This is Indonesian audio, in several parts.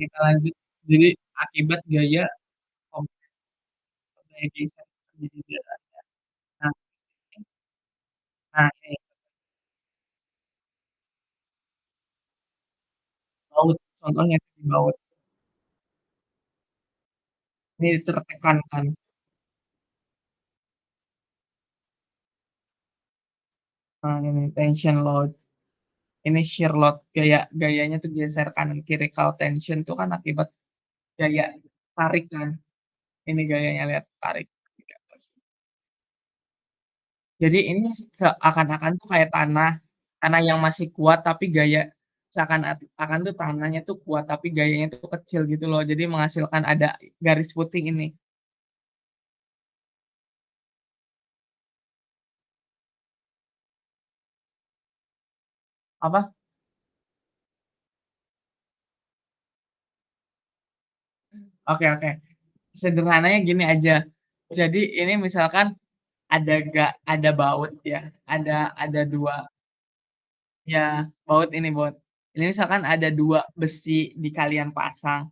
kita lanjut. Jadi akibat gaya kompres gaya geser jadi berat. Nah ini nah ini baut, contohnya di baut. Ini tertekan kan. Nah ini tension load, ini shear load, gayanya tuh geser kanan kiri. Kalau tension tuh kan akibat gaya tarik kan. Ini gayanya lihat, tarik. Jadi ini seakan-akan tuh kayak tanah yang masih kuat tapi seakan-akan tuh tanahnya tuh kuat tapi gayanya tuh kecil gitu loh. Jadi menghasilkan ada garis putih ini. Apa? Oke oke. Sederhananya gini aja. Jadi ini misalkan ada baut ya, ada 2 ya, baut. Ini misalkan ada 2 besi kalian pasang.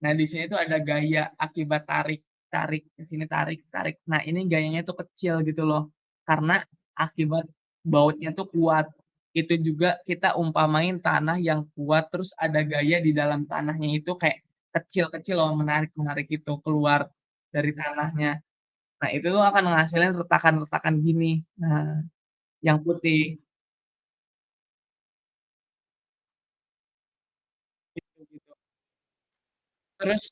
Nah, di sini tuh ada gaya akibat tarik tarik ke sini, tarik tarik. Nah, ini gayanya tuh kecil gitu loh, karena akibat bautnya tuh kuat. Itu juga kita umpamain tanah yang kuat, terus ada gaya di dalam tanahnya itu kayak kecil-kecil loh, menarik-menarik itu keluar dari tanahnya. Nah, itu tuh akan ngehasilin retakan-retakan gini. Nah, yang putih, gitu gitu. Terus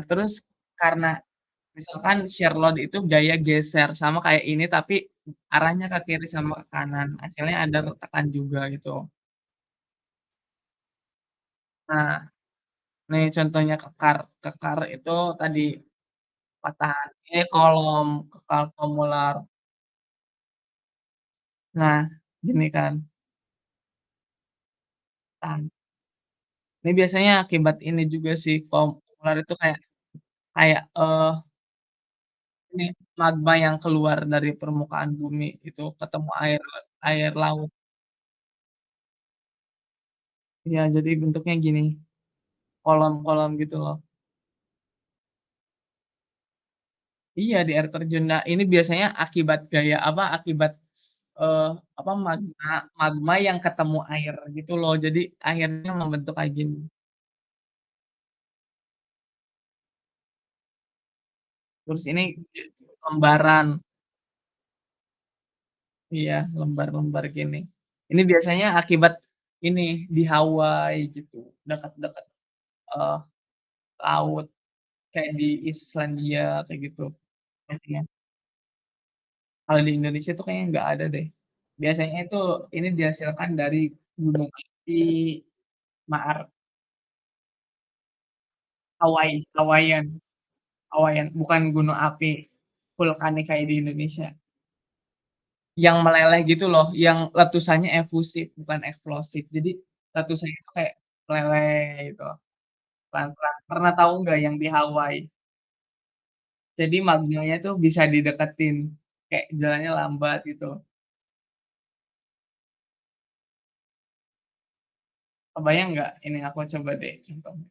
terus karena misalkan shear load itu gaya geser, sama kayak ini tapi arahnya ke kiri sama ke kanan, hasilnya ada retakan juga gitu. Nah, nih contohnya kekar. Kekar itu tadi patahan kolom, kekal komular. Nah, gini kan, nah, ini biasanya akibat ini juga sih, komular itu kayak kayak, ini magma yang keluar dari permukaan bumi itu ketemu air air laut. Iya, jadi bentuknya gini, kolom-kolom gitu loh. Iya, di air terjun. Nah, ini biasanya akibat gaya apa, akibat, eee, apa, magma magma yang ketemu air gitu loh, jadi akhirnya membentuk kayak gini. Terus ini lembaran, iya, lembar-lembar gini. Ini biasanya akibat ini, di Hawaii gitu, dekat-dekat, eee, laut, kayak di Islandia, kayak gitu biasanya. Kalau di Indonesia tuh kayaknya nggak ada deh. Biasanya itu ini dihasilkan dari gunung api maar Hawaiian Hawaiian, bukan gunung api vulkanik kayak di Indonesia. Yang meleleh gitu loh, yang letusannya efusif bukan eksplosif. Jadi letusannya itu kayak meleleh gitu, pelan-pelan. Pernah tahu nggak yang di Hawaii? Jadi magmanya tuh bisa dideketin, kayak jalannya lambat gitu. Kebayang nggak? Ini aku coba deh contohnya.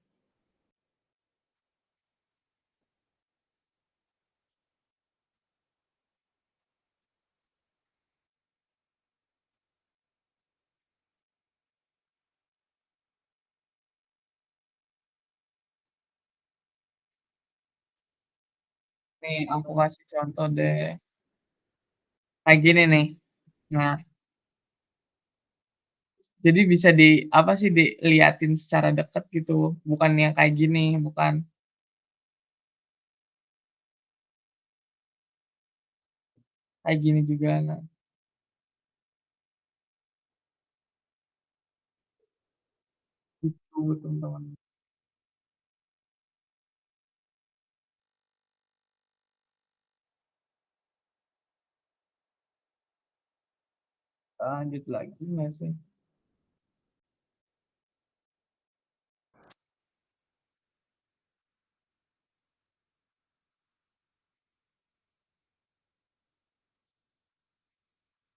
Nih aku kasih contoh deh, kayak gini nih. Nah, jadi bisa apa sih, diliatin secara deket gitu, bukan yang kayak gini, bukan kayak gini juga. Nah, itu teman-teman. Lanjut lagi nggak sih?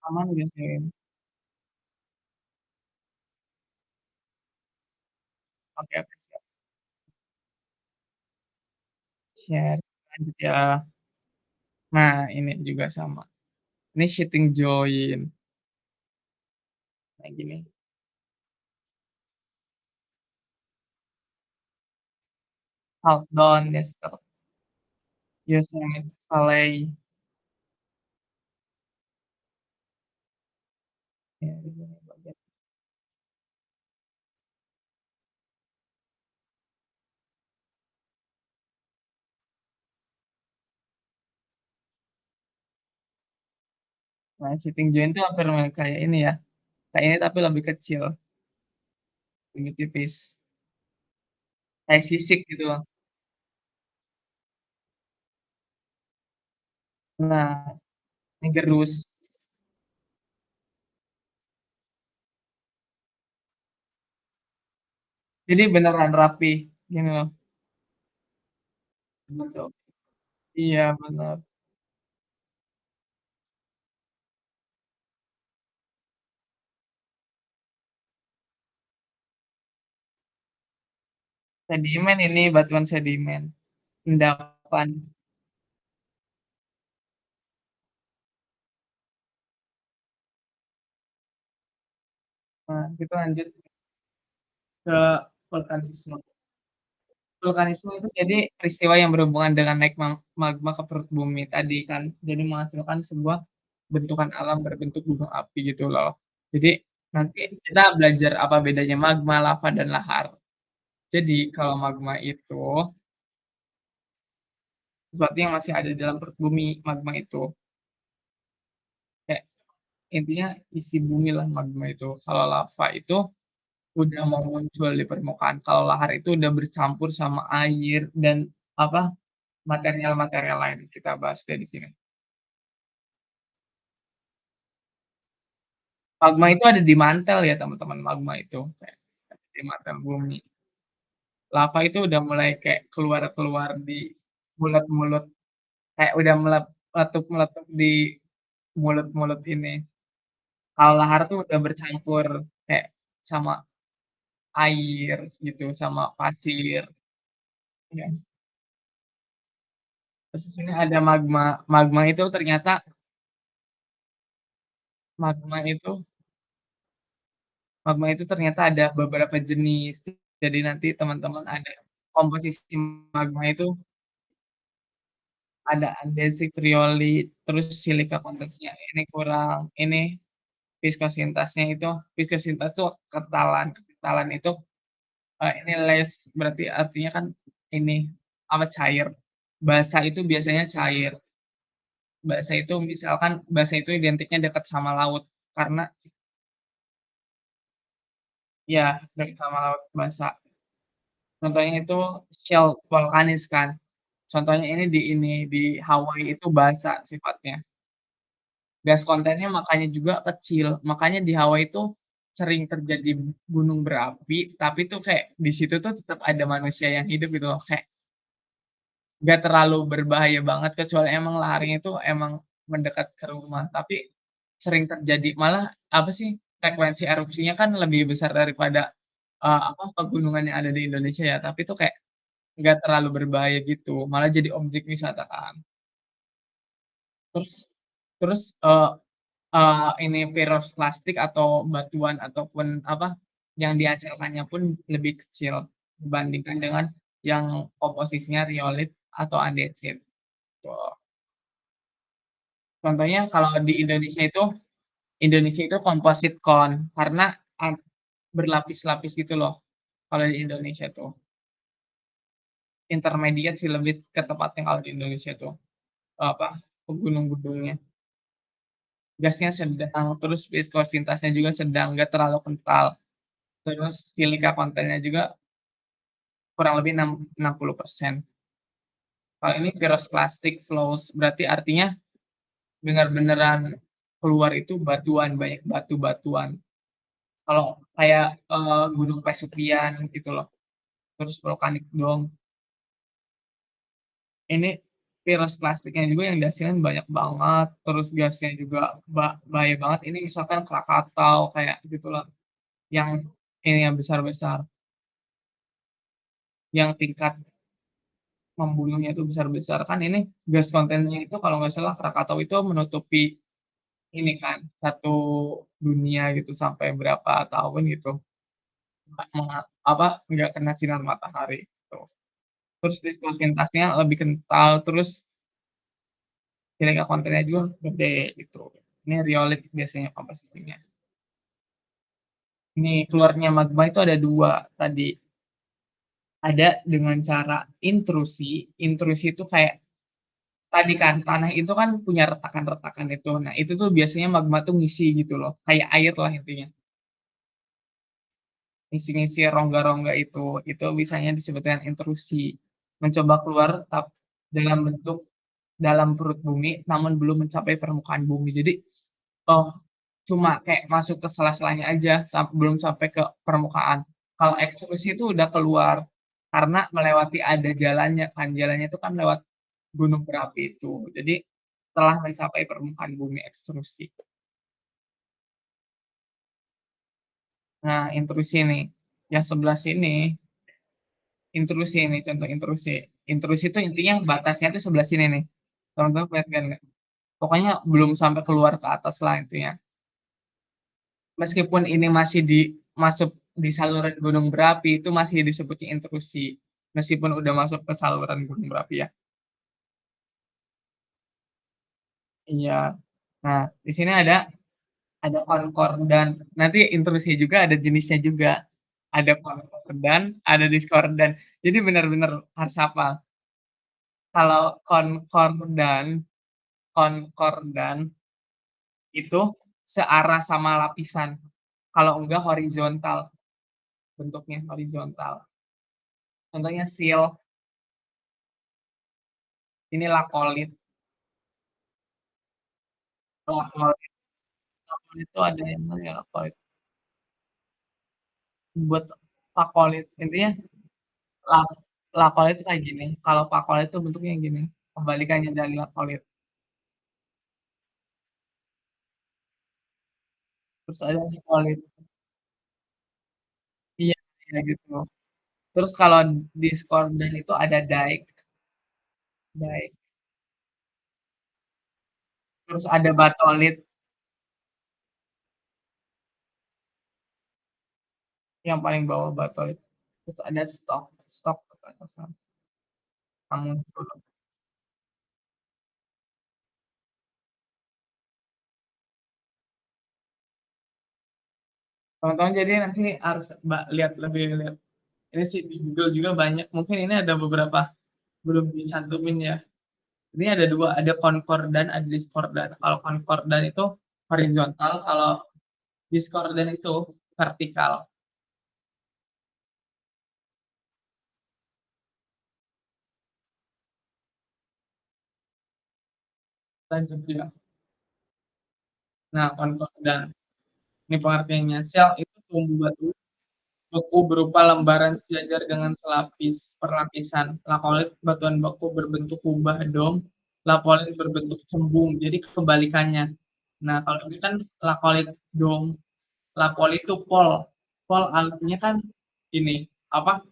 Aman nggak sih? Oke oke. Share, lanjut ya. Nah, ini juga sama. Ini shooting join, kayak gini. Countdown, yes, Yosemite Valley. Ya, ini bagian. Nah, shooting join tuh hampir mirip kayak ini ya, kayak ini tapi lebih kecil, lebih tipis, kayak sisik gitu loh. Nah, ini gerus. Jadi beneran rapi, gini loh. Betul. Iya, bener. Sedimen ini, batuan sedimen, endapan. Nah, kita lanjut ke vulkanisme. Vulkanisme itu jadi peristiwa yang berhubungan dengan naik magma ke perut bumi tadi kan. Jadi menghasilkan sebuah bentukan alam berbentuk gunung api gitu loh. Jadi nanti kita belajar apa bedanya magma, lava, dan lahar. Jadi kalau magma itu sesuatu yang masih ada di dalam perut bumi, magma itu. Kayak intinya isi bumi lah magma itu. Kalau lava itu udah mau muncul di permukaan. Kalau lahar itu udah bercampur sama air dan apa material-material lain. Kita bahas deh di sini. Magma itu ada di mantel ya teman-teman, magma itu, kayak di mantel bumi. Lava itu udah mulai kayak keluar-keluar di mulut-mulut, kayak udah meletup-meletup di mulut-mulut ini. Kalau lahar tuh udah bercampur kayak sama air gitu, sama pasir, ya. Terus di sini ada magma. Magma itu ternyata magma itu magma itu ternyata ada beberapa jenis. Jadi nanti teman-teman ada komposisi magma itu ada andesit, riolit, terus silika konteksnya ini kurang, ini viskositasnya itu viskositas tuh kekentalan, kekentalan itu, ini less berarti artinya kan ini, apa, cair. Basa itu biasanya cair. Basa itu misalkan basa itu identiknya dekat sama laut, karena ya dekat sama laut basa. Contohnya itu shell vulkanis kan. Contohnya ini, di Hawaii itu basa sifatnya. Gas kontennya makanya juga kecil, makanya di Hawaii itu sering terjadi gunung berapi, tapi tuh kayak di situ tuh tetap ada manusia yang hidup gitu loh, kayak nggak terlalu berbahaya banget kecuali emang laharnya itu emang mendekat ke rumah, tapi sering terjadi. Malah apa sih, frekuensi erupsinya kan lebih besar daripada, apa, pegunungan yang ada di Indonesia ya, tapi tuh kayak nggak terlalu berbahaya gitu, malah jadi objek wisata kan. Terus terus, ini piroslastik atau batuan ataupun apa, yang dihasilkannya pun lebih kecil dibandingkan dengan yang komposisinya riolit atau andesit, gitu. Contohnya kalau di Indonesia itu composite cone karena berlapis-lapis gitu loh, kalau di Indonesia tuh. Intermediate sih lebih ke tepatnya kalau di Indonesia tuh, apa, gunung-gunungnya. Gasnya sedang, terus viskositasnya juga sedang, nggak terlalu kental. Terus silika kontennya juga kurang lebih 60%. Kalau ini pyroclastic flows, berarti artinya benar-beneran keluar itu batuan, banyak batu-batuan. Kalau kayak, Gunung Vesuvian gitu loh, terus vulkanik dong. Ini pyroclastic-nya juga yang dihasilin banyak banget, terus gasnya juga bahaya banget. Ini misalkan Krakatau kayak gitu loh, yang ini yang besar-besar, yang tingkat membunuhnya itu besar-besar. Kan ini gas kontennya itu kalau nggak salah Krakatau itu menutupi ini kan, satu dunia gitu sampai berapa tahun gitu, nggak apa, nggak kena sinar matahari gitu. Terus viscositasnya lebih kental, terus silica kontennya juga gede gitu. Ini riolit biasanya komposisinya. Ini keluarnya magma itu ada 2 tadi, ada dengan cara intrusi, intrusi itu kayak tadi kan tanah itu kan punya retakan-retakan itu. Nah, itu tuh biasanya magma tuh ngisi gitu loh, kayak air lah intinya. Ngisi-ngisi rongga-rongga itu bisanya disebut dengan intrusi. Mencoba keluar dalam bentuk dalam perut bumi, namun belum mencapai permukaan bumi. Jadi, oh, cuma kayak masuk ke sela-selanya aja, belum sampai ke permukaan. Kalau ekstrusi itu udah keluar, karena melewati ada jalannya kan, jalannya itu kan lewat gunung berapi itu. Jadi, telah mencapai permukaan bumi ekstrusi. Nah, intrusi nih, yang sebelah sini, intrusi nih, contoh intrusi. Intrusi itu intinya batasnya tuh sebelah sini nih. Teman-teman perhatikan nggak? Pokoknya belum sampai keluar ke atas lah intinya. Meskipun ini masih masuk di saluran gunung berapi, itu masih disebutnya intrusi, meskipun udah masuk ke saluran gunung berapi ya. Iya. Nah, di sini ada konkordan, nanti intrusi juga ada jenisnya juga. Ada konkordan, ada diskordan. Jadi benar-benar harus hafal. Kalau konkordan itu searah sama lapisan, kalau enggak horizontal, bentuknya horizontal. Contohnya seal, ini lakolit. Lakolit lakolit itu ada yang namanya lakolit, buat pakolit, intinya la lakolit itu kayak gini, kalau pakolit itu bentuknya gini, kebalikannya dari lakolit. Terus ada lakolit, iya iya gitu. Terus kalau diskordan itu ada dike, dike, terus ada batolit, yang paling bawah batolit, terus ada stok, stok kalau nggak salah, muncul. Teman-teman jadi nanti harus lihat lebih lihat ini sih di Google juga banyak, mungkin ini ada beberapa belum dicantumin ya. Ini ada 2, ada konkordan, ada diskordan. Kalau konkordan itu horizontal, kalau diskordan itu vertikal. Lanjut ya. Nah, konkordan, ini pengertiannya, sel itu tumbuh beku berupa lembaran sejajar dengan selapis per lapisan. Lakolit batuan beku berbentuk kubah dom, lapolit berbentuk cembung, jadi kebalikannya. Nah, kalau ini kan lakolit dom, lapolit itu pol. Pol artinya kan ini, apa,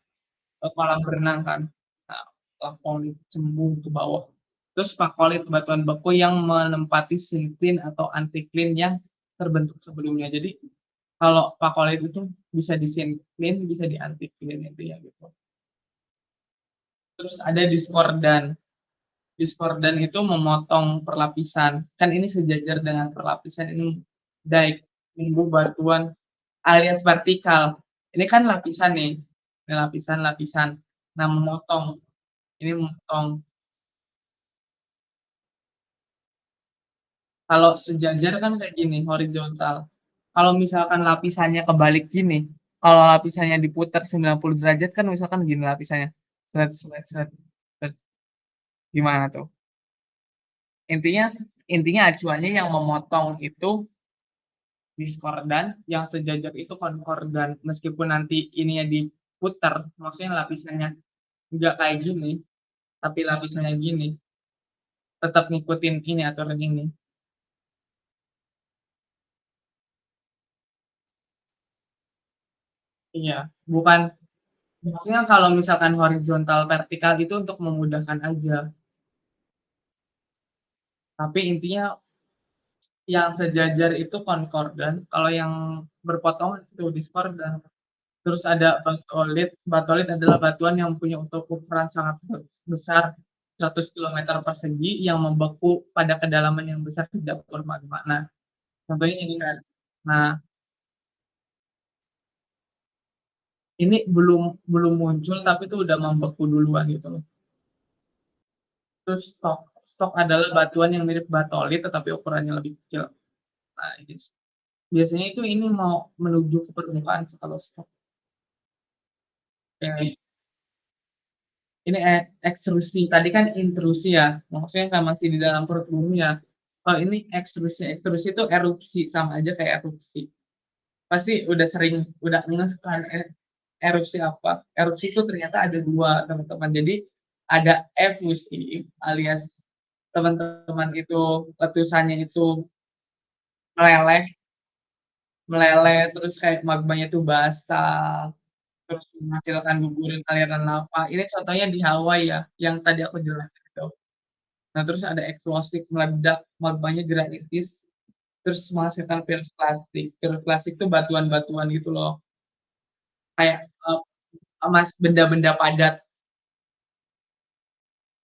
kolam berenang kan. Nah, lapolit cembung ke bawah. Terus pakolit batuan beku yang menempati sinklin atau antiklin yang terbentuk sebelumnya. Jadi kalau pakolit itu bisa di-syncline, bisa di-anti-cline intinya gitu. Terus ada diskordan. Diskordan itu memotong perlapisan. Kan ini sejajar dengan perlapisan ini dike, tumbuh batuan alias vertikal. Ini kan lapisan nih, ini lapisan-lapisan. Nah, memotong, ini memotong. Kalau sejajar kan kayak gini, horizontal. Kalau misalkan lapisannya kebalik gini, kalau lapisannya diputar 90 derajat kan misalkan gini lapisannya, sret sret sret sret, gimana tuh? Intinya intinya acuannya yang memotong itu diskordan, yang sejajar itu konkordan. Meskipun nanti ininya diputar, maksudnya lapisannya nggak kayak gini, tapi lapisannya gini, tetap ngikutin ini aturan ini. Iya, bukan Maksudnya kalau misalkan horizontal, vertikal itu untuk memudahkan aja, tapi intinya yang sejajar itu konkordan, kalau yang berpotongan itu diskordan. Terus ada batolit, batolit adalah batuan yang punya untuk ukuran sangat besar, 100 kilometer persegi yang membeku pada kedalaman yang besar tidak bermagma. Nah, contohnya ini kan. Nah, ini belum belum muncul tapi itu udah membeku duluan gitu loh. Terus stok stok adalah batuan yang mirip batolit tetapi ukurannya lebih kecil. Nah, ini biasanya itu ini mau menuju ke permukaan sih kalau stok. Kayak ini ekstrusi, tadi kan intrusi ya, maksudnya kan masih di dalam perut bumi ya. Kalau ini ekstrusi, ekstrusi itu erupsi, sama aja kayak erupsi. Pasti udah sering, udah ngeh kan erupsi apa? Erupsi itu ternyata ada 2 teman-teman. Jadi ada efusi alias teman-teman itu letusannya itu meleleh meleleh, terus kayak magmanya tuh basah, terus menghasilkan guguran aliran lava. Ini contohnya di Hawaii ya, yang tadi aku jelasin itu. Nah, terus ada eksplosif meledak, magmanya granitis, terus menghasilkan virus plastik. Virus plastik itu batuan-batuan gitu loh, kayak, benda-benda padat.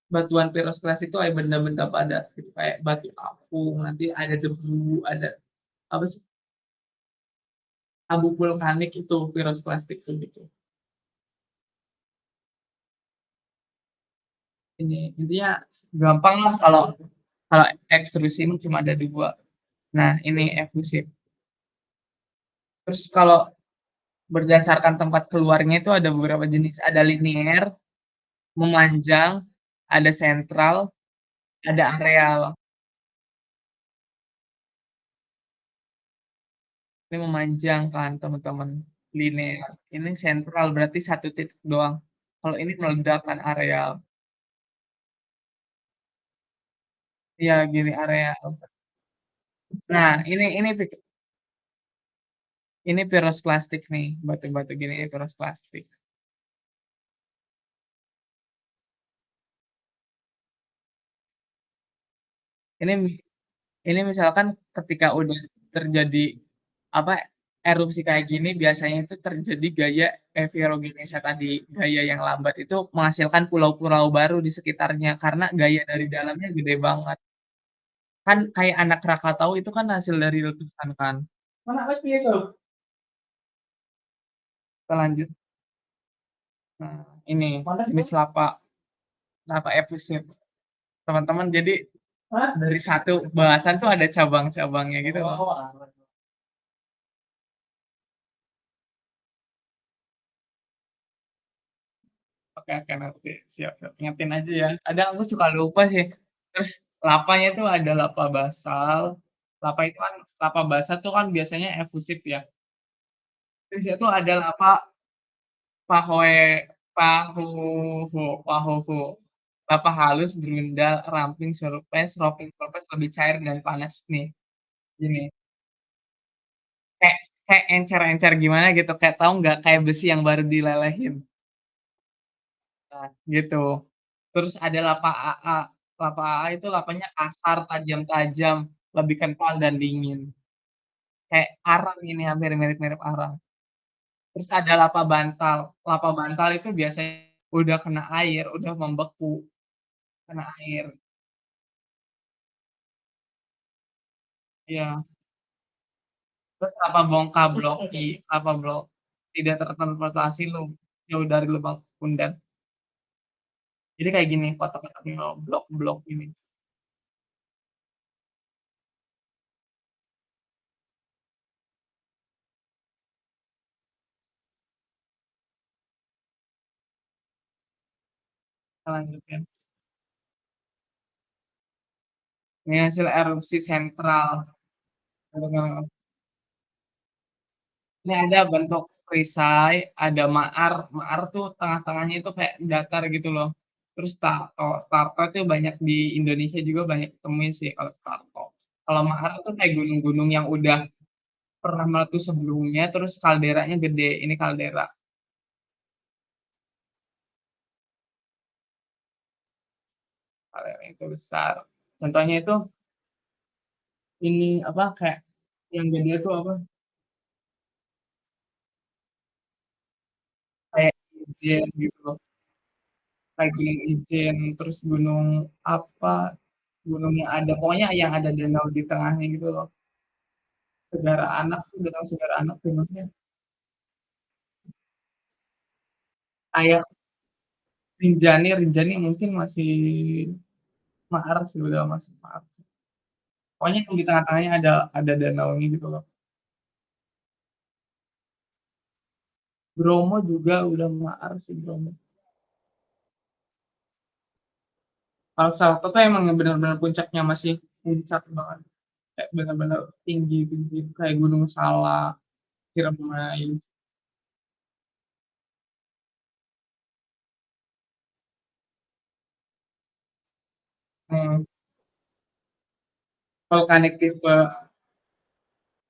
Batuan virus plastik itu kayak benda-benda padat gitu, kayak batu apung, nanti ada debu, ada apa sih, abu vulkanik itu virus plastik tuh gitu. Ini intinya gampang lah kalau kalau ekstrusi ini cuma ada 2. Nah, ini efusif. Terus kalau berdasarkan tempat keluarnya itu ada beberapa jenis, ada linear, memanjang, ada sentral, ada areal. Ini memanjang kan teman-teman, linear. Ini sentral berarti satu titik doang. Kalau ini meledak kan areal. Iya gini areal. Nah ini virus plastik nih, batu-batu gini ini virus plastik. Ini ini misalkan ketika udah terjadi, apa, erupsi kayak gini biasanya itu terjadi gaya Evierogenesia tadi, gaya yang lambat itu menghasilkan pulau-pulau baru di sekitarnya karena gaya dari dalamnya gede banget. Kan kayak anak Krakatau itu kan hasil dari letusan kan. Kita lanjut, ini jenis lava, lava efusif. Teman-teman jadi dari satu bahasan tuh ada cabang-cabangnya gitu loh. Oke oke nanti, siap siap, ingetin aja ya. Kadang aku suka lupa sih. Terus lavanya tuh ada lava basal, lava itu kan lava basah tuh kan biasanya efusif ya. Terus itu ada lava Pahoe Pahoho Pahoho, lava halus, berundal, ramping, surface lebih cair dan panas nih, gini, kayak kayak encer-encer gimana gitu, kayak tahu nggak, kayak besi yang baru dilelehin. Nah, gitu. Terus ada lava AA. Lava AA itu lavanya kasar, tajam-tajam, lebih kental dan dingin. Kayak arang ini hampir mirip-mirip arang. Terus ada lava bantal. Lava bantal itu biasanya udah kena air, udah membeku, kena air. Iya. Terus lava bongka bloki, lava blok tidak tertransportasi jauh dari lubang kundan. Jadi kayak gini kotak-kotaknya loh, blok-blok ini. Kita lanjutin. Ini hasil erupsi sentral. Ini ada bentuk perisai, ada maar, maar tuh tengah-tengahnya itu kayak datar gitu loh. Terus starto, starto itu banyak di Indonesia juga banyak ditemuin sih kalau starto. Kalau maar itu kayak gunung-gunung yang udah pernah meletus sebelumnya, terus kalderanya gede, ini kaldera. lereng itu besar. Contohnya itu ini, apa, kayak yang gede tuh apa, kayak Ijen gitu loh, kayak Gunung Ijen, terus gunung apa, gunung yang ada pokoknya yang ada danau di tengahnya gitu loh. Segara Anak tuh, Danau Segara Anak tuh namanya. Kayak Rinjani mungkin masih maar sih, udah masuk maar. Pokoknya yang di tengah-tengahnya ada danaunya gitu loh. Bromo juga udah maar sih Bromo. Kalau Salto tuh emang yang bener-bener puncaknya masih puncak banget, kayak bener-bener tinggi-tinggi kayak Gunung Salak, Ciremai. Mmm, Vulkanik tipe.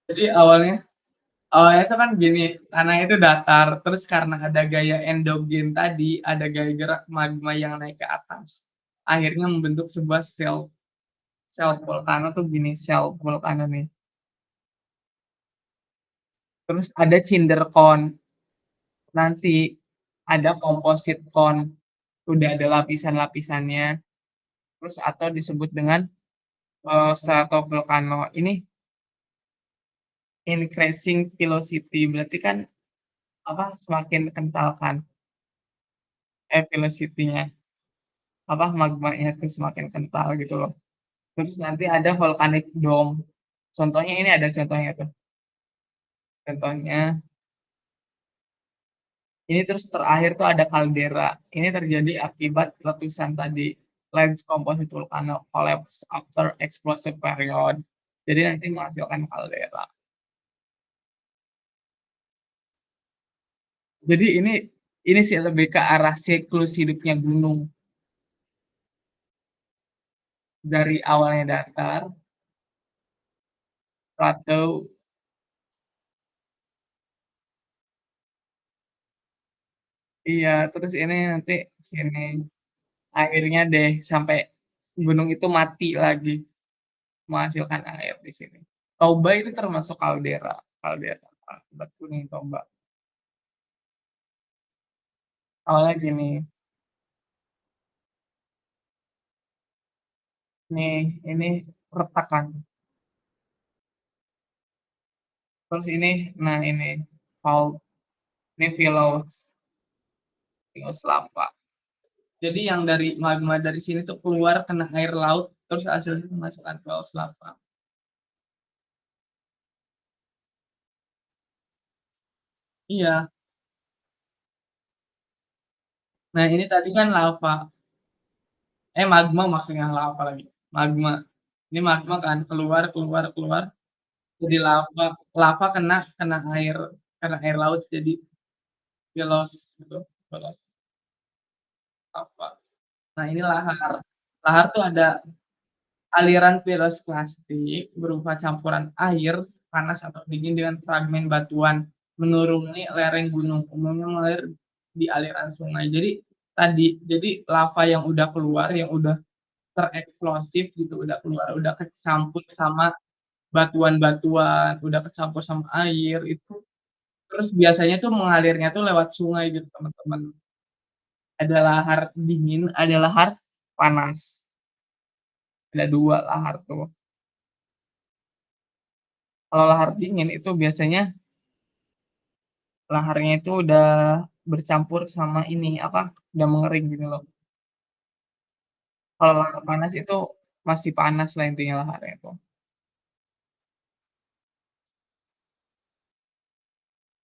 Jadi awalnya tuh kan gini, tanahnya itu datar, terus karena ada gaya endogen tadi, ada gaya gerak magma yang naik ke atas, akhirnya membentuk sebuah shelf volcano tuh gini, shelf volcano nih. Terus ada cinder cone, nanti ada composite cone, udah ada lapisan-lapisannya, terus atau disebut dengan, stratovolcano. Ini increasing velocity, berarti kan, apa, semakin kental kan, velocity-nya, apa, magmanya tuh semakin kental gitu loh. Terus nanti ada volcanic dome, contohnya ini ada contohnya tuh, contohnya ini, terus terakhir tuh ada kaldera. Ini terjadi akibat letusan tadi, large composite volcano collapse after explosive period. Jadi nanti menghasilkan kaldera. Jadi ini sih lebih ke arah siklus hidupnya gunung, dari awalnya datar, plateau, iya, terus ini nanti sini, akhirnya deh sampai gunung itu mati lagi, menghasilkan air di sini. Toba itu termasuk kaldera, kaldera akibat gunung Toba. Awalnya gini, nih ini retakan, terus ini, nah ini fault, ini Philos lava. Jadi yang dari magma dari sini tuh keluar kena air laut, terus hasilnya menghasilkan Philos lava. Iya, nah ini tadi kan lava, magma maksudnya, lava lagi, magma. Ini magma kan keluar keluar keluar, jadi lava, lava kena air laut jadi Philos gitu, Philos lava. Nah ini lahar, lahar tuh ada aliran pirosklastik berupa campuran air, panas atau dingin dengan fragmen batuan menuruni lereng gunung, umumnya mengalir di aliran sungai. Jadi lava yang udah keluar, yang udah tereksplosif gitu, udah keluar, udah kecampur sama batuan-batuan, udah kecampur sama air itu, terus biasanya tuh mengalirnya tuh lewat sungai gitu, teman-teman. Ada lahar dingin, ada lahar panas, ada 2 lahar tuh. Kalau lahar dingin itu biasanya laharnya itu udah bercampur sama ini, apa, udah mengering gitu loh. Kalau lahar panas itu masih panas lah intinya laharnya itu.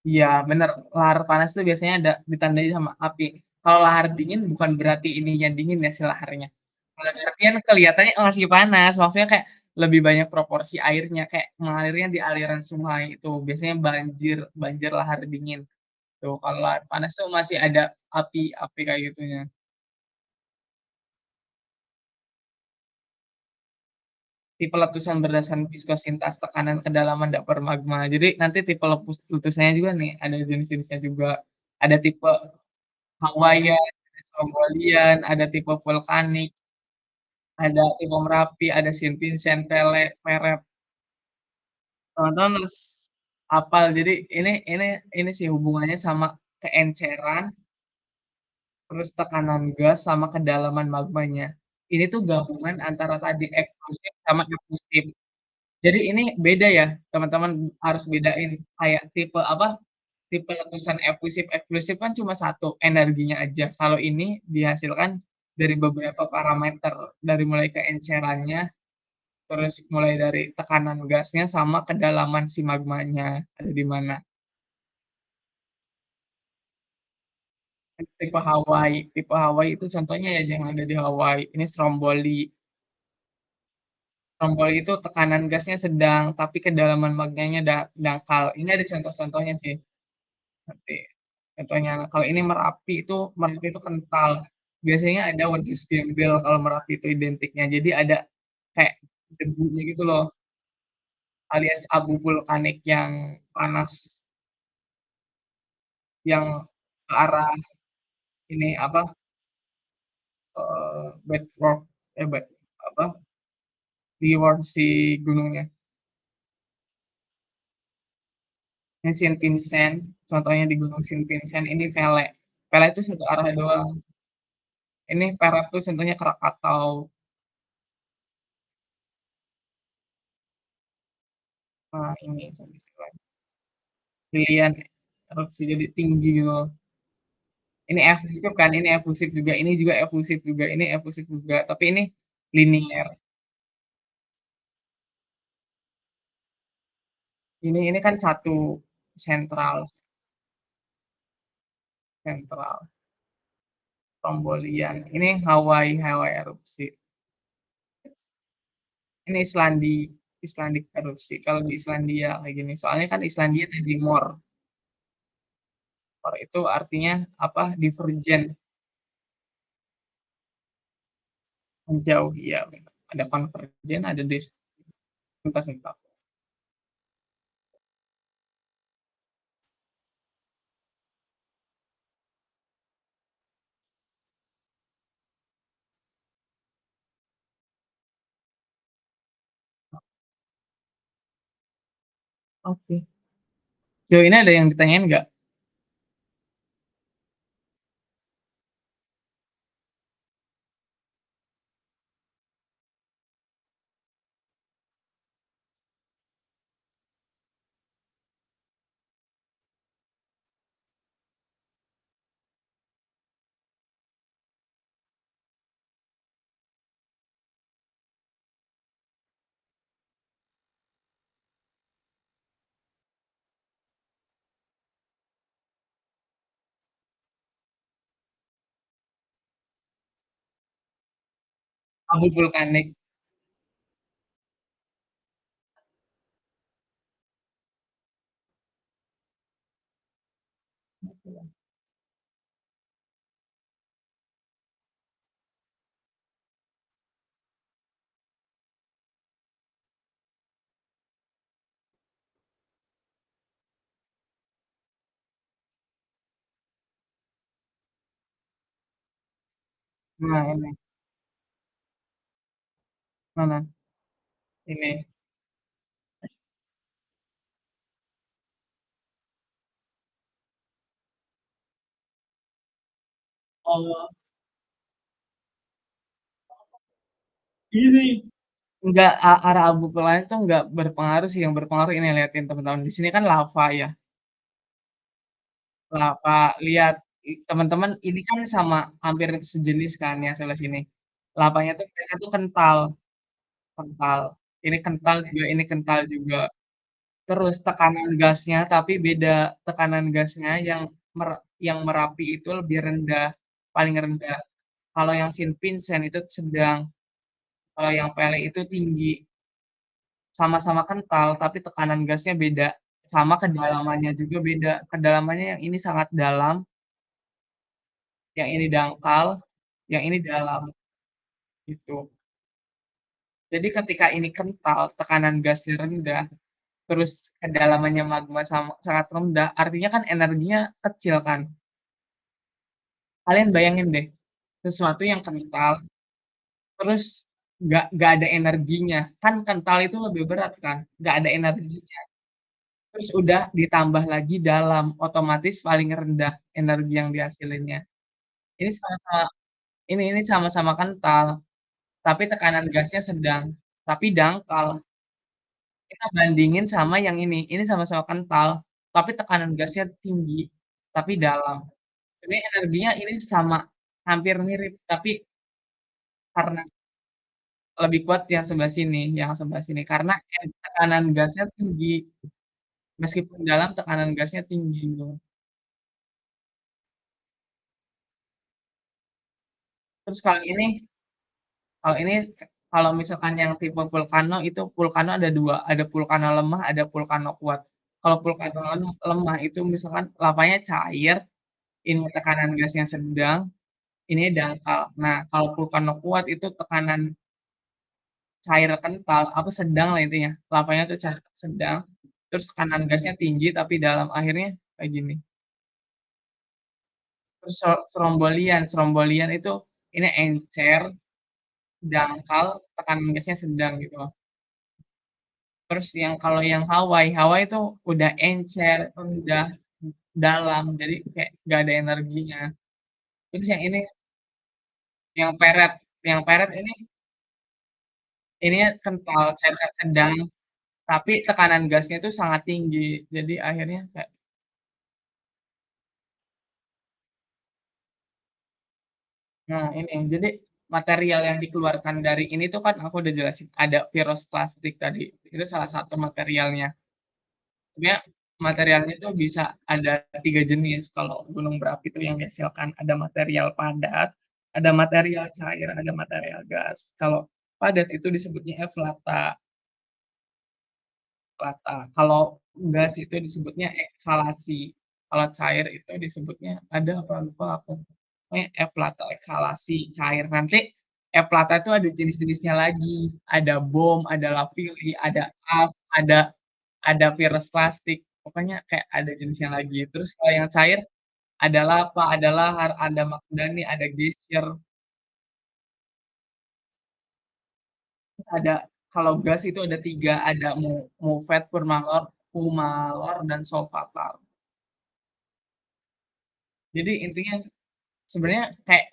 Iya bener, lahar panas tuh biasanya ditandai sama api. Kalau lahar dingin bukan berarti ininya dingin ya si laharnya. Dalam artian kelihatannya masih panas, maksudnya kayak lebih banyak proporsi airnya, kayak mengalirnya di aliran sungai itu, biasanya banjir banjir lahar dingin, tuh. Kalau lahar panas tuh masih ada api-api kayak gitunya. Tipe letusan berdasarkan viskositas, tekanan, kedalaman, dapur magma. Jadi nanti tipe letusannya juga nih, ada jenis-jenisnya juga. Ada tipe Hawaiian, ada Strombolian, ada tipe vulkanik. ada Gunung Merapi, ada Saint Vincent, Pelet. Teman-teman harus hafal. Jadi ini sih hubungannya sama keenceran, terus tekanan gas, sama kedalaman magmanya. Ini tuh gabungan antara tadi eksplosif sama efusif. Jadi ini beda ya, teman-teman harus bedain kayak tipe apa, tipe letusan efusif. Efusif kan cuma satu, energinya aja. Kalau ini dihasilkan dari beberapa parameter, dari mulai keencerannya, terus mulai dari tekanan gasnya, sama kedalaman si magmanya ada di mana. Tipe Hawaii itu contohnya ya yang ada di Hawaii, ini Stromboli. Stromboli itu tekanan gasnya sedang, tapi kedalaman magmanya dangkal. Ini ada contoh-contohnya sih, nanti contohnya. Kalau ini Merapi itu kental. Biasanya ada wedus gembel kalau Merapi itu identiknya. Jadi ada kayak debunya gitu loh, alias abu vulkanik yang panas, yang ke arah ini apa, bedrock, eh bed apa, reward si gunungnya. Ini Saint Vincent, contohnya di Gunung Saint Vincent, ini Vele. Vele itu satu arah doang. Ini Perak tuh contohnya Krakatau. Nah, ini pilihan erupsi jadi tinggi gitu loh. Ini efusif juga, ini juga efusif juga, ini efusif juga, tapi ini linier. Ini kan satu sentral, sentral. Strombolian. Ini Hawaii erupsi. Ini Icelandic erupsi. Kalau di Islandia kayak gini. Soalnya kan Islandia ada di Mor. Mor itu artinya apa? Divergen, menjauh. Iya, benar. Ada konvergen, ada entah entah. Oke. Sejauh ini ada yang ditanyain nggak? Abu vulkanik. Nah, ini. Mana? Ini. Oh, ini. Enggak, arah abu vulkanik tuh nggak berpengaruh sih, yang berpengaruh ini liatin teman-teman. Di sini kan lava ya. Lava, lihat teman-teman ini kan sama hampir sejenis kan ya sebelah sini. Lavanya tuh mereka tuh kental, kental. Ini kental juga, ini kental juga. Terus tekanan gasnya tapi beda. Tekanan gasnya yang Merapi itu lebih rendah, paling rendah. Kalau yang Saint Vincent itu sedang, kalau yang Pele itu tinggi. Sama-sama kental, tapi tekanan gasnya beda. Sama kedalamannya juga beda. Kedalamannya yang ini sangat dalam, yang ini dangkal, yang ini dalam, gitu. Jadi ketika ini kental, tekanan gasnya rendah, terus kedalamannya magma sangat rendah, artinya kan energinya kecil kan. Kalian bayangin deh, sesuatu yang kental, terus nggak ada energinya, kan kental itu lebih berat kan, nggak ada energinya, terus udah ditambah lagi dalam, otomatis paling rendah energi yang dihasilinnya. Ini sama-sama ini sama-sama kental, tapi tekanan gasnya sedang, tapi dangkal. Kita bandingin sama yang ini sama-sama kental, tapi tekanan gasnya tinggi, tapi dalam. Sebenarnya energinya ini sama, hampir mirip, tapi karena lebih kuat yang sebelah sini, karena tekanan gasnya tinggi, meskipun dalam tekanan gasnya tinggi gitu. Terus kalau misalkan yang tipe vulcano itu vulcano ada 2, ada vulcano lemah, ada vulcano kuat. Kalau vulcano lemah itu misalkan lavanya cair, ini tekanan gasnya sedang, ini dangkal. Nah, kalau vulcano kuat itu tekanan cair kental, apa sedang lah intinya, lavanya tuh sedang, terus tekanan gasnya tinggi tapi dalam, akhirnya kayak gini. Terus strombolian, strombolian itu ini encer, dangkal, tekanan gasnya sedang gitu loh. Terus kalau yang Hawaii, Hawaii itu udah encer, rendah, dalam, jadi kayak nggak ada energinya. Terus yang ini, yang peret, yang peret ini kental, cair sedang, tapi tekanan gasnya itu sangat tinggi. Jadi akhirnya kayak, nah ini, jadi material yang dikeluarkan dari ini tuh kan aku udah jelasin, ada piroklastik tadi, itu salah satu materialnya. Sebenarnya materialnya itu bisa ada 3 jenis kalau gunung berapi itu yang dihasilkan, ada material padat, ada material cair, ada material gas. Kalau padat itu disebutnya eflata. Kalau gas itu disebutnya ekshalasi, kalau cair itu disebutnya ada apa lupa aku, pokoknya eflata, ekshalasi, cair. Nanti eflata itu ada jenis-jenisnya lagi, ada bom, ada lapilli, ada as, ada virus plastik, pokoknya kayak ada jenisnya lagi. Terus kalau yang cair, ada lava, ada lahar, ada magdani, ada geysir, ada kalau gas itu ada 3, ada mouffet, pumalor, dan solvatar. Jadi intinya sebenarnya kayak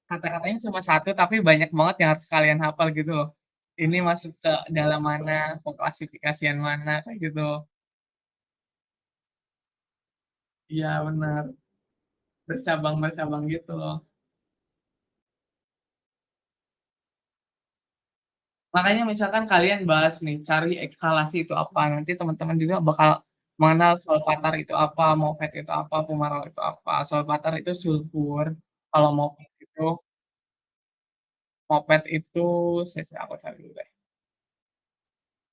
kata-katanya cuma satu, tapi banyak banget yang harus kalian hafal gitu loh. Ini masuk ke dalam mana, pengklasifikasian mana, kayak gitu. Iya bener, bercabang-bercabang gitu loh. Makanya misalkan kalian bahas nih, cari ekshalasi itu apa, nanti teman-teman juga bakal mengenal solvatar itu apa, mofet itu apa, fumarol itu apa. Solvatar itu sulfur, kalau mofet itu aku cari dulu deh.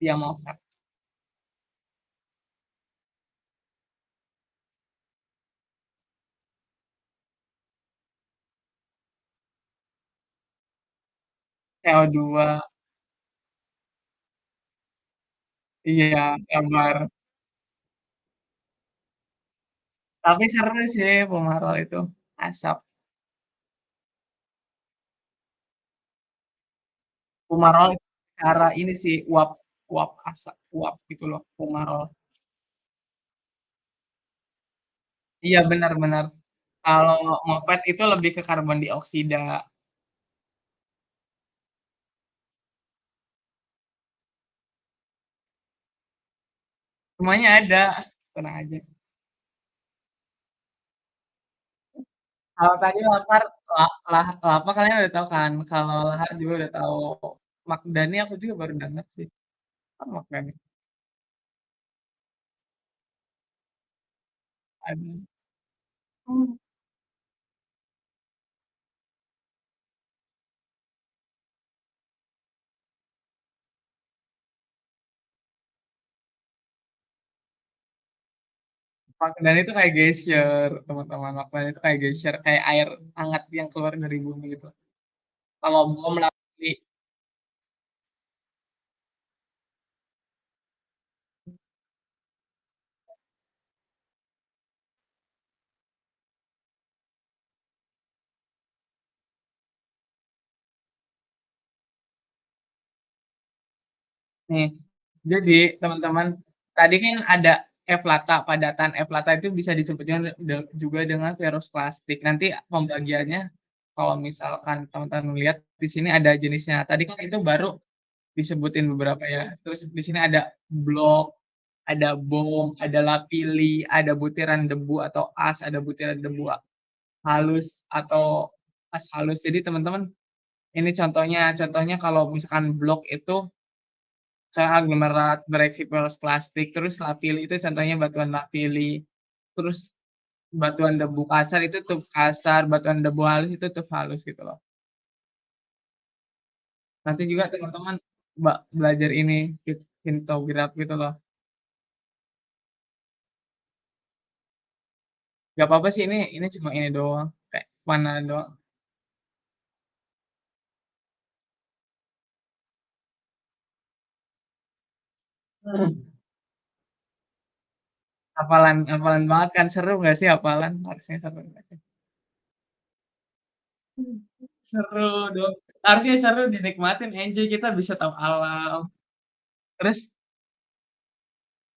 Iya mofet, CO2, iya sabar. Tapi seru sih fumarol itu, asap. Fumarol cara ini sih, uap uap asap, uap gitu loh, fumarol. Iya benar benar. Kalau mofet itu lebih ke karbon dioksida. Semuanya ada, tenang aja. Kalau tadi lapar, lava kalian udah tahu kan, kalau lahar juga udah tahu. Magdani aku juga baru denger sih, apa Magdani? Ada. Mmm, Magdani itu kayak geysir, teman-teman. Magdani itu kayak geysir, kayak air hangat yang keluar dari bumi gitu. Kalau bom Lapilli, Nih, jadi teman-teman, tadi kan ada Eflata, padatan Eflata itu bisa disebutnya juga dengan pirosklastik. Nanti pembagiannya kalau misalkan teman-teman lihat di sini ada jenisnya. Tadi kan itu baru disebutin beberapa ya. Terus di sini ada blok, ada bom, ada lapili, ada butiran debu atau as, ada butiran debu halus atau as halus. Jadi teman-teman, ini contohnya kalau misalkan blok itu misalnya aglomerat bereaksi poros plastik, terus lapili itu contohnya batuan lapili, terus batuan debu kasar itu tuf kasar, batuan debu halus itu tuf halus gitu loh. Nanti juga teman-teman belajar ini hintograf gitu loh. Gak apa-apa sih ini cuma ini doang, kayak warna doang. Hafalan hafalan banget kan, seru nggak sih hafalan? Harusnya seru nggak sih? Seru dong, harusnya seru dinikmatin, enjoy, kita bisa tahu alam, terus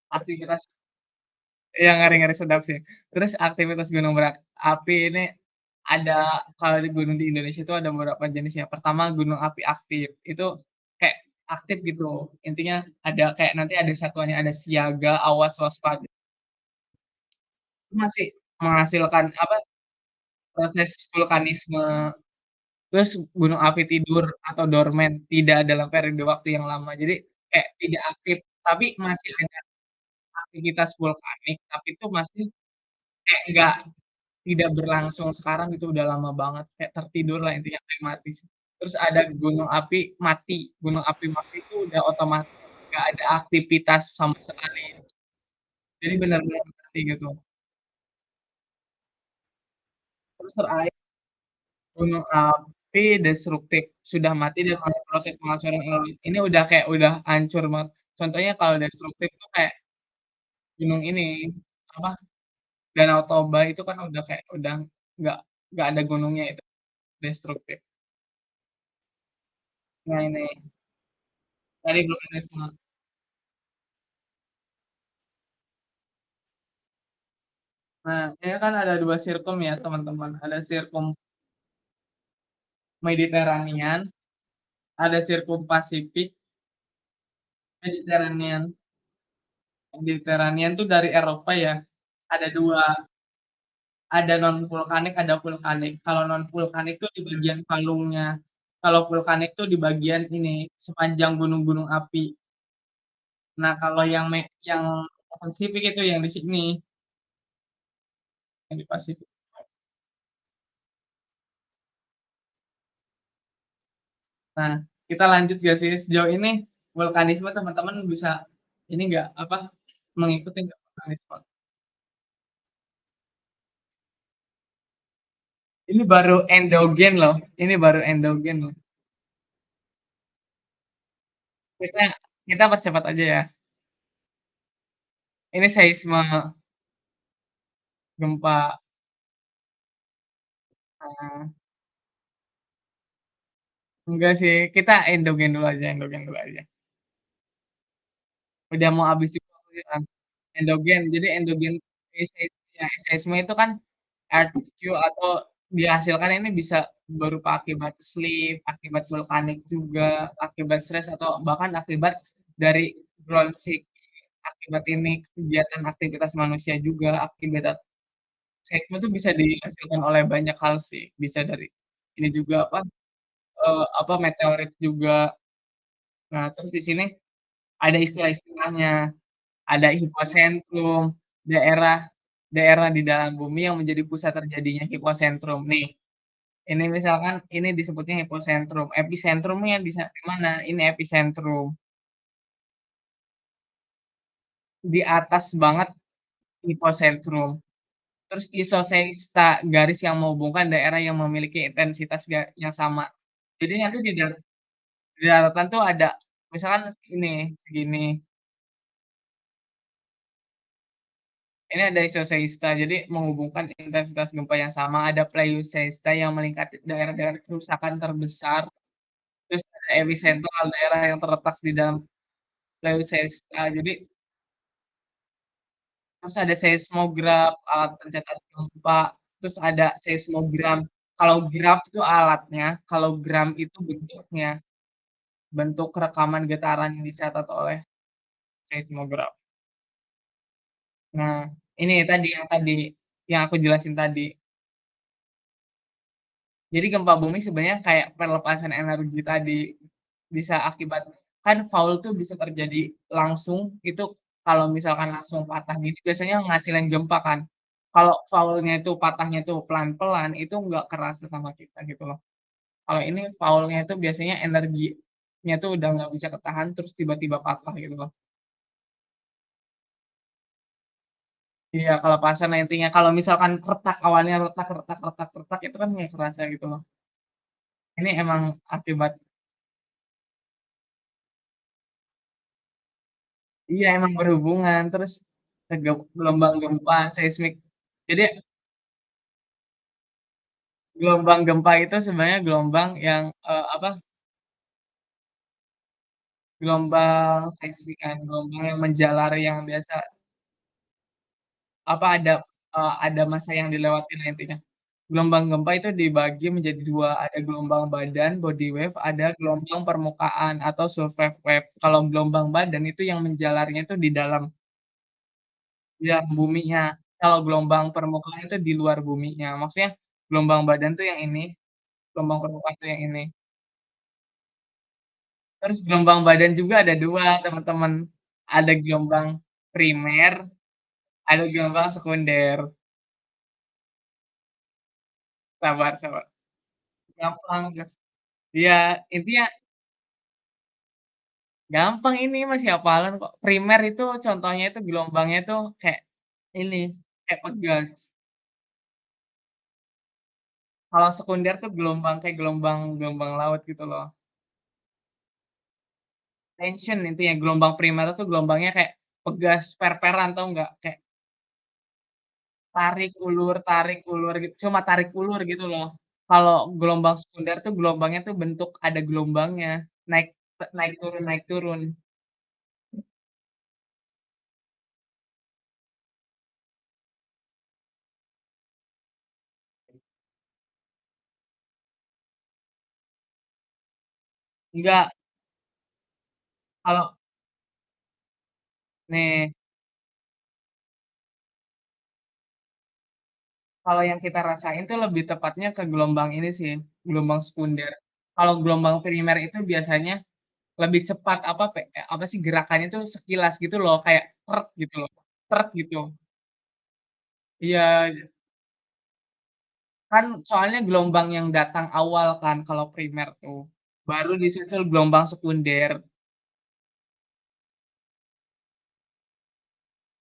aktivitas yang ngeri-ngeri sedap sih. Terus aktivitas gunung berapi ini ada kalau di gunung di Indonesia itu ada beberapa jenisnya. Pertama gunung api aktif, itu kayak aktif gitu, intinya ada kayak nanti ada satuannya, ada siaga, awas, waspada, masih menghasilkan apa, proses vulkanisme. Terus gunung api tidur atau dormen, tidak dalam periode waktu yang lama. Jadi kayak tidak aktif, tapi masih ada aktivitas vulkanik, tapi itu masih kayak nggak tidak berlangsung sekarang itu udah lama banget, kayak tertidurlah intinya, kayak mati sih. Terus ada gunung api mati, gunung api mati itu udah otomatis nggak ada aktivitas sama sekali, jadi benar-benar mati gitu. Terus terakhir gunung api destruktif, sudah mati dan proses pengasuran ulang. Ini udah kayak udah hancur banget. Contohnya kalau destruktif tuh kayak gunung ini, apa, Danau Toba itu kan udah kayak udah nggak nggak ada gunungnya itu, destruktif. Nah ini, tadi belum ada semua. Nah, ini kan ada 2 sirkum ya teman-teman, ada sirkum Mediterranean, ada sirkum Pasifik, Mediterranean. Mediterranean tuh dari Eropa ya, ada 2, ada non vulkanik, ada vulkanik. Kalau non vulkanik tuh di bagian palungnya, kalau vulkanik tuh di bagian ini, sepanjang gunung-gunung api. Nah, kalau yang Pasifik itu yang di sini, yang di Pasifik. Nah, kita lanjut nggak sih? Sejauh ini vulkanisme teman-teman bisa ini nggak, apa, mengikuti nggak vulkanisme? Ini baru endogen loh, ini baru endogen loh. Kita kita percepat aja ya. Ini seisme gempa, eee, enggak sih, kita endogen dulu aja. Udah mau habis juga aku bilang. Endogen, jadi endogen ya, seisme itu kan earthquake atau dihasilkan ini bisa berupa akibat slip, akibat vulkanik juga, akibat stres atau bahkan akibat dari ground shaking, akibat ini kegiatan aktivitas manusia juga, akibat seisme itu bisa dihasilkan oleh banyak hal sih, bisa dari ini juga apa, meteorit juga. Nah, terus di sini ada istilah-istilahnya, ada hipocentrum, daerah daerah di dalam bumi yang menjadi pusat terjadinya hipocentrum. Nih, ini misalkan ini disebutnya hipocentrum, epicentrumnya di mana? Ini epicentrum, di atas banget hipocentrum. Terus isosesta, garis yang menghubungkan daerah yang memiliki intensitas yang sama. Jadi nanti di daratan tuh ada misalkan ini, segini, ini ada isosesta, jadi menghubungkan intensitas gempa yang sama, ada pleyucesta yang melingkari daerah-daerah kerusakan terbesar, terus ada epicentral daerah yang terletak di dalam Jadi terus ada seismograf, alat pencetak gempa, terus ada seismogram. Kalau graf itu alatnya, kalau gram itu bentuknya, bentuk rekaman getaran yang dicatat oleh seismograf. Nah, ini yang aku jelasin tadi. Jadi gempa bumi sebenarnya kayak pelepasan energi tadi, bisa akibat kan faul tuh bisa terjadi langsung, itu kalau misalkan langsung patah gitu biasanya ngasilin gempa kan. Kalau faulnya itu patahnya tuh pelan-pelan, itu nggak kerasa sama kita gitu loh. Kalau ini faulnya itu biasanya energinya tuh udah nggak bisa ketahan terus tiba-tiba patah gitu loh. Iya kelepasan nah intinya, kalau misalkan retak, awalnya retak retak retak retak itu kan nggak kerasa gitu loh. Ini emang akibat iya emang berhubungan, terus gelombang gempa, seismik. Jadi gelombang gempa itu sebenarnya gelombang yang, apa, gelombang seismik kan, gelombang yang menjalar yang biasa apa, ada masa yang dilewatin lah intinya. Gelombang gempa itu dibagi menjadi 2, ada gelombang badan, body wave, ada gelombang permukaan atau surface wave. Kalau gelombang badan itu yang menjalarnya itu di dalam buminya. Kalau gelombang permukaan itu di luar buminya. Maksudnya gelombang badan tuh yang ini, gelombang permukaan tuh yang ini. Terus gelombang badan juga ada 2 teman-teman. Ada gelombang primer, ada gelombang sekunder. Sabar sabar. Gampang, Mas. Iya, intinya gampang ini masih hafalan kok. Primer itu contohnya itu gelombangnya tuh kayak ini, kayak pegas. Kalau sekunder tuh gelombang kayak gelombang gelombang laut gitu loh. Tension intinya, gelombang primer tuh gelombangnya kayak pegas, per-peran tahu nggak? Kayak tarik ulur gitu, cuma tarik ulur gitu loh. Kalau gelombang sekunder tuh gelombangnya tuh bentuk ada gelombangnya, naik naik turun naik turun. Enggak, kalau nih, kalau yang kita rasain tuh lebih tepatnya ke gelombang ini sih, gelombang sekunder. Kalau gelombang primer itu biasanya lebih cepat, apa sih, gerakannya tuh sekilas gitu loh, kayak gitu loh, gitu. Iya, kan soalnya gelombang yang datang awal kan kalau primer tuh, baru disusul gelombang sekunder.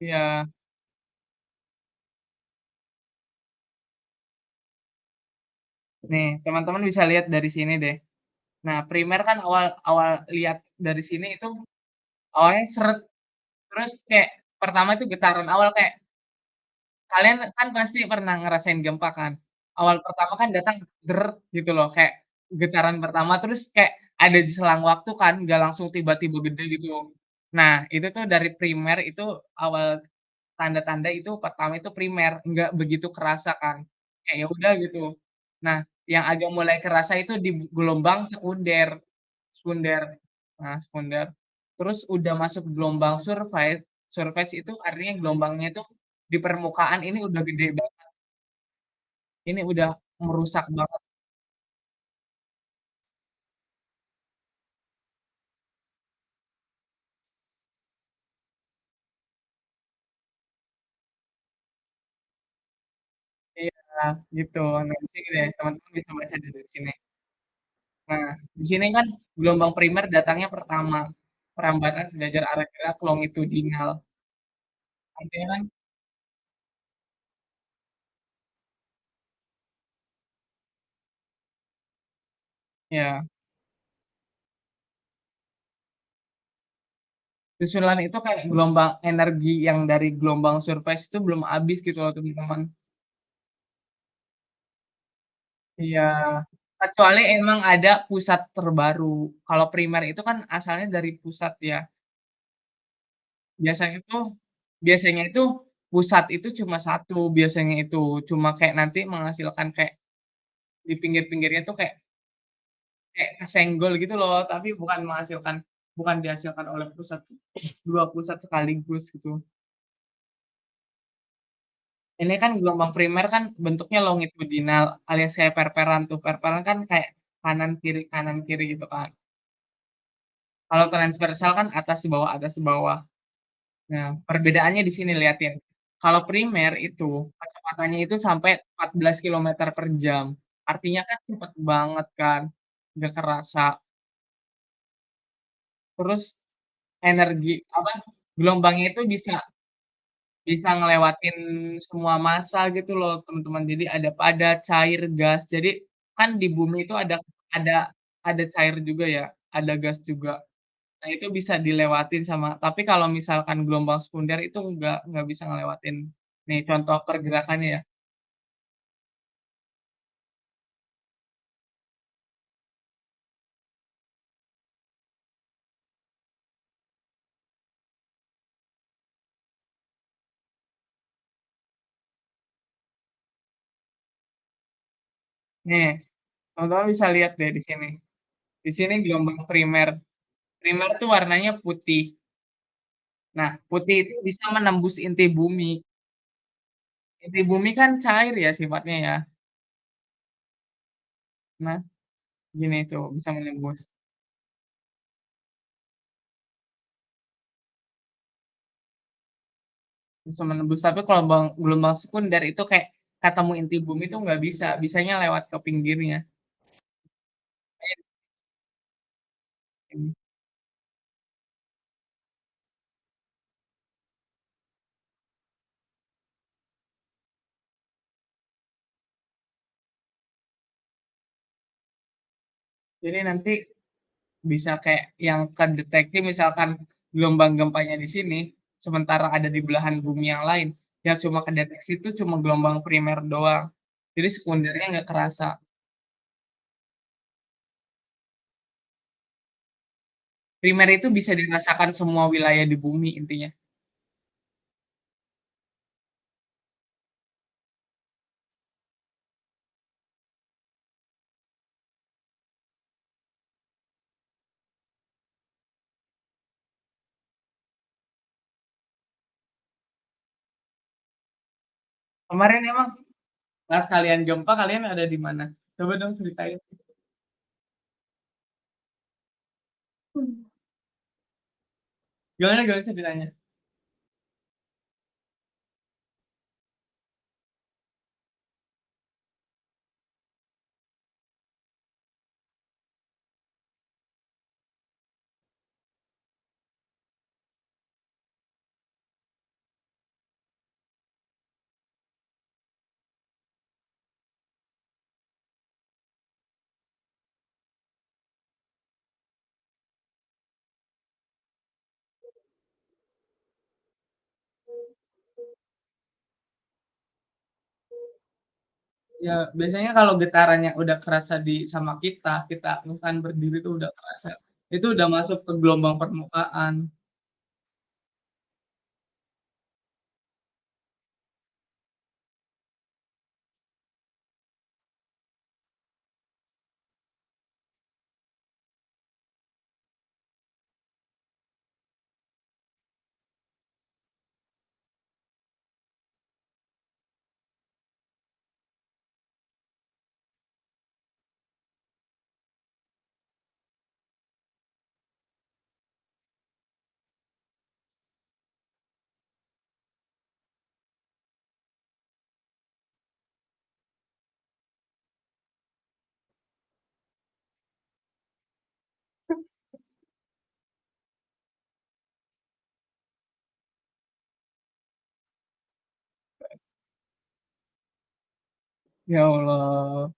Iya, nih teman-teman bisa lihat dari sini deh. Nah, primer kan awal awal lihat dari sini itu awalnya terus kayak pertama itu getaran awal kayak kalian kan pasti pernah ngerasain gempa kan? Awal pertama kan datang gitu loh, kayak getaran pertama, terus kayak ada selang waktu kan, nggak langsung tiba-tiba gede gitu. Nah, itu tuh dari primer itu awal tanda-tanda itu pertama itu primer, nggak begitu kerasa kan, kayak ya udah gitu. Nah, yang agak mulai kerasa itu di gelombang sekunder sekunder. Nah, sekunder. Terus udah masuk gelombang surface itu artinya gelombangnya itu di permukaan ini udah gede banget, ini udah merusak banget. Iya, gitu. Nah, di sini deh teman-teman bisa baca dari sini. Nah, di sini kan gelombang primer datangnya pertama, perambatan sejajar arah gerak longitudinal. Artinya kan ya, susulan itu kayak gelombang energi yang dari gelombang surface itu belum habis gitu loh teman-teman. Iya, kecuali emang ada pusat terbaru. Kalau primer itu kan asalnya dari pusat ya. Biasanya tuh biasanya itu pusat itu cuma satu, biasanya itu. Cuma kayak nanti menghasilkan kayak di pinggir-pinggirnya tuh kayak kesenggol gitu loh, tapi bukan dihasilkan oleh pusat, 2 pusat sekaligus gitu. Ini kan gelombang primer kan bentuknya longitudinal alias kayak per-peran tuh, per-peran kan kanan kiri gitu kan. Kalau transversal kan atas bawah atas bawah. Nah, perbedaannya di sini liatin. Kalau primer itu kecepatannya itu sampai 14 kilometer per jam. Artinya kan cepet banget kan, nggak kerasa. Terus energi apa, gelombangnya itu bisa bisa ngelewatin semua massa gitu loh, teman-teman. Jadi ada padat, cair, gas. Jadi kan di bumi itu ada ada cair juga ya, ada gas juga. Nah, itu bisa dilewatin tapi kalau misalkan gelombang sekunder itu nggak bisa ngelewatin. Nih contoh pergerakannya ya. Nih, teman-teman bisa lihat deh di sini. Di sini gelombang primer. Primer tuh warnanya putih. Nah, putih itu bisa menembus inti bumi. Inti bumi kan cair ya sifatnya ya. Nah, gini tuh bisa menembus. Bisa menembus, tapi kalau gelombang sekunder itu kayak ketemu inti bumi tuh nggak bisa, bisanya lewat ke pinggirnya. Kayak gini. Jadi nanti bisa kayak yang kedeteksi misalkan gelombang gempanya di sini, sementara ada di belahan bumi yang lain, yang cuma kedeteksi itu cuma gelombang primer doang. Jadi sekundernya nggak kerasa. Primer itu bisa dirasakan semua wilayah di bumi intinya. Kemarin emang pas kalian gempa kalian ada di mana? Coba dong ceritain. Gimana gimana ceritanya? Ya, biasanya kalau getarannya udah kerasa sama kita, kita misalkan berdiri tuh udah kerasa, itu udah masuk ke gelombang permukaan. Ya Allah,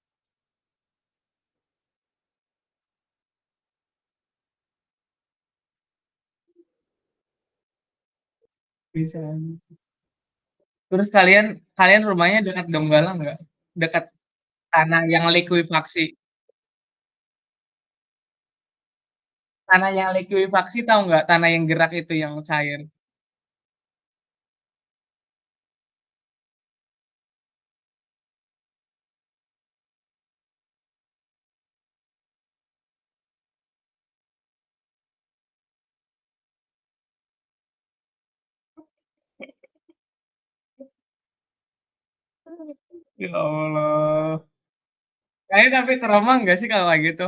bisa. Terus kalian kalian rumahnya dekat Donggala nggak? Dekat tanah yang likuifaksi. Tanah yang likuifaksi tahu nggak? Tanah yang gerak itu yang cair. Ya Allah. Kalian tapi trauma nggak sih kalau kayak gitu?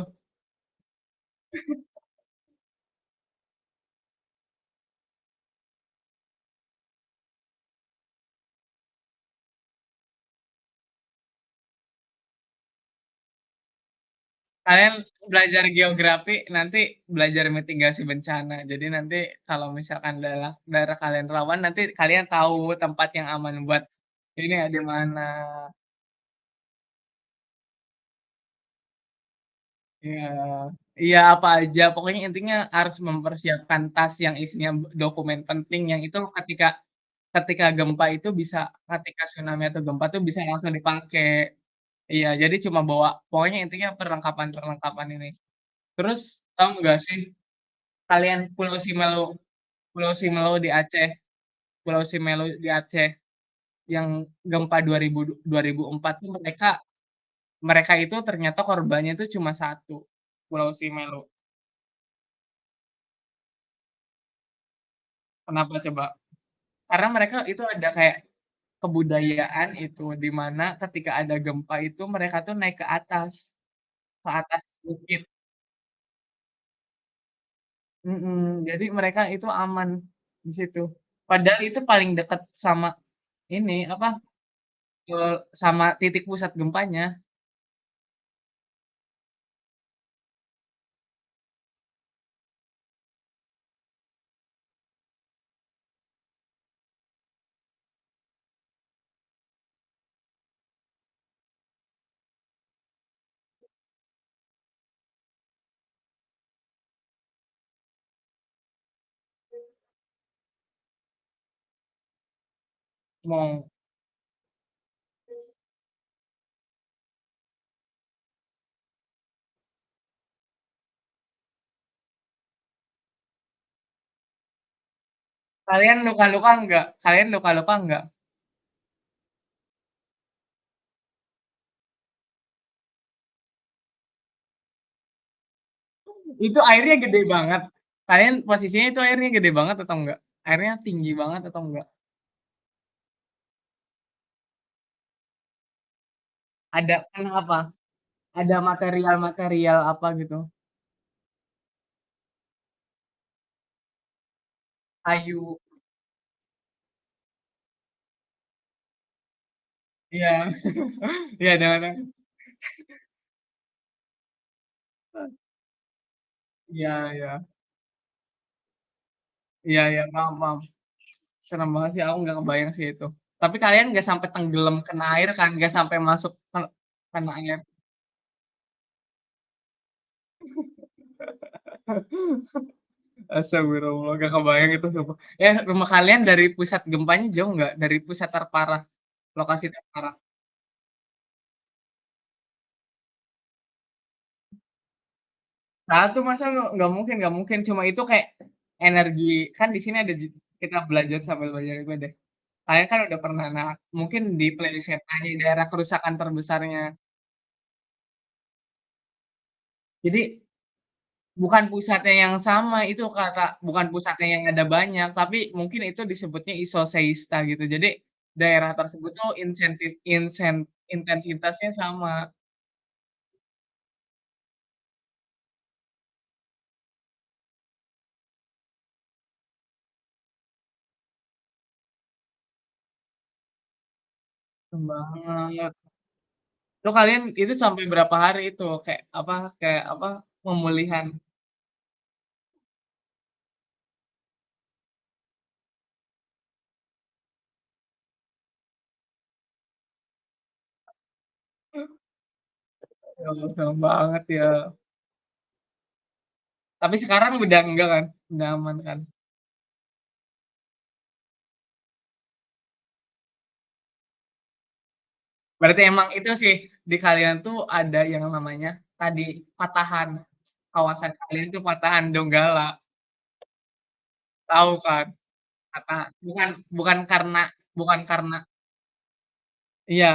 Kalian belajar geografi, nanti belajar mitigasi bencana. Jadi nanti kalau misalkan daerah kalian rawan, nanti kalian tahu tempat yang aman buat ini ya, di mana. Iya, iya, apa aja, pokoknya intinya harus mempersiapkan tas yang isinya dokumen penting yang itu ketika ketika gempa itu bisa ketika tsunami atau gempa tuh bisa langsung dipakai. Iya, jadi cuma bawa pokoknya intinya perlengkapan-perlengkapan ini. Terus tahu nggak sih kalian Pulau Simelu di Aceh Pulau Simelu di Aceh yang gempa 2004 tuh mereka mereka itu ternyata korbannya itu cuma satu, Pulau Simelu. Kenapa coba? Karena mereka itu ada kayak kebudayaan itu, di mana ketika ada gempa itu mereka tuh naik ke atas bukit. Jadi mereka itu aman di situ. Padahal itu paling dekat sama ini, apa, sama titik pusat gempanya. Mau kalian luka-luka enggak? Kalian luka-luka enggak? Itu airnya gede banget. Kalian posisinya itu airnya gede banget atau enggak? Airnya tinggi banget atau enggak? Ada kenapa? Ada material-material apa gitu? Kayu. Iya. Iya, ada. Iya, iya. Iya, iya, paham, paham. Serem banget sih, aku nggak kebayang sih itu. Tapi kalian nggak sampai tenggelam kena air kan? Nggak sampai masuk kena air? Astagfirullah, nggak kebayang itu sumpah. Rumah kalian dari pusat gempanya jauh nggak? Dari pusat terparah, lokasi terparah? Satu masa nggak mungkin, cuma itu kayak energi kan di sini ada kita belajar sambil belajar juga deh. Kalian kan udah pernah, nah mungkin di playlist-nya tanya daerah kerusakan terbesarnya. Jadi bukan pusatnya yang sama itu bukan pusatnya yang ada banyak, tapi mungkin itu disebutnya isoseista gitu. Jadi daerah tersebut tuh intensitasnya sama. Serem banget. Itu kalian itu sampai berapa hari itu? Kayak apa, pemulihan? Ya Allah, serem banget ya. Tapi sekarang udah enggak kan? Udah aman kan? Berarti emang itu sih, di kalian tuh ada yang namanya tadi, patahan. Kawasan kalian tuh patahan Donggala, tahu kan? Bukan bukan karena iya,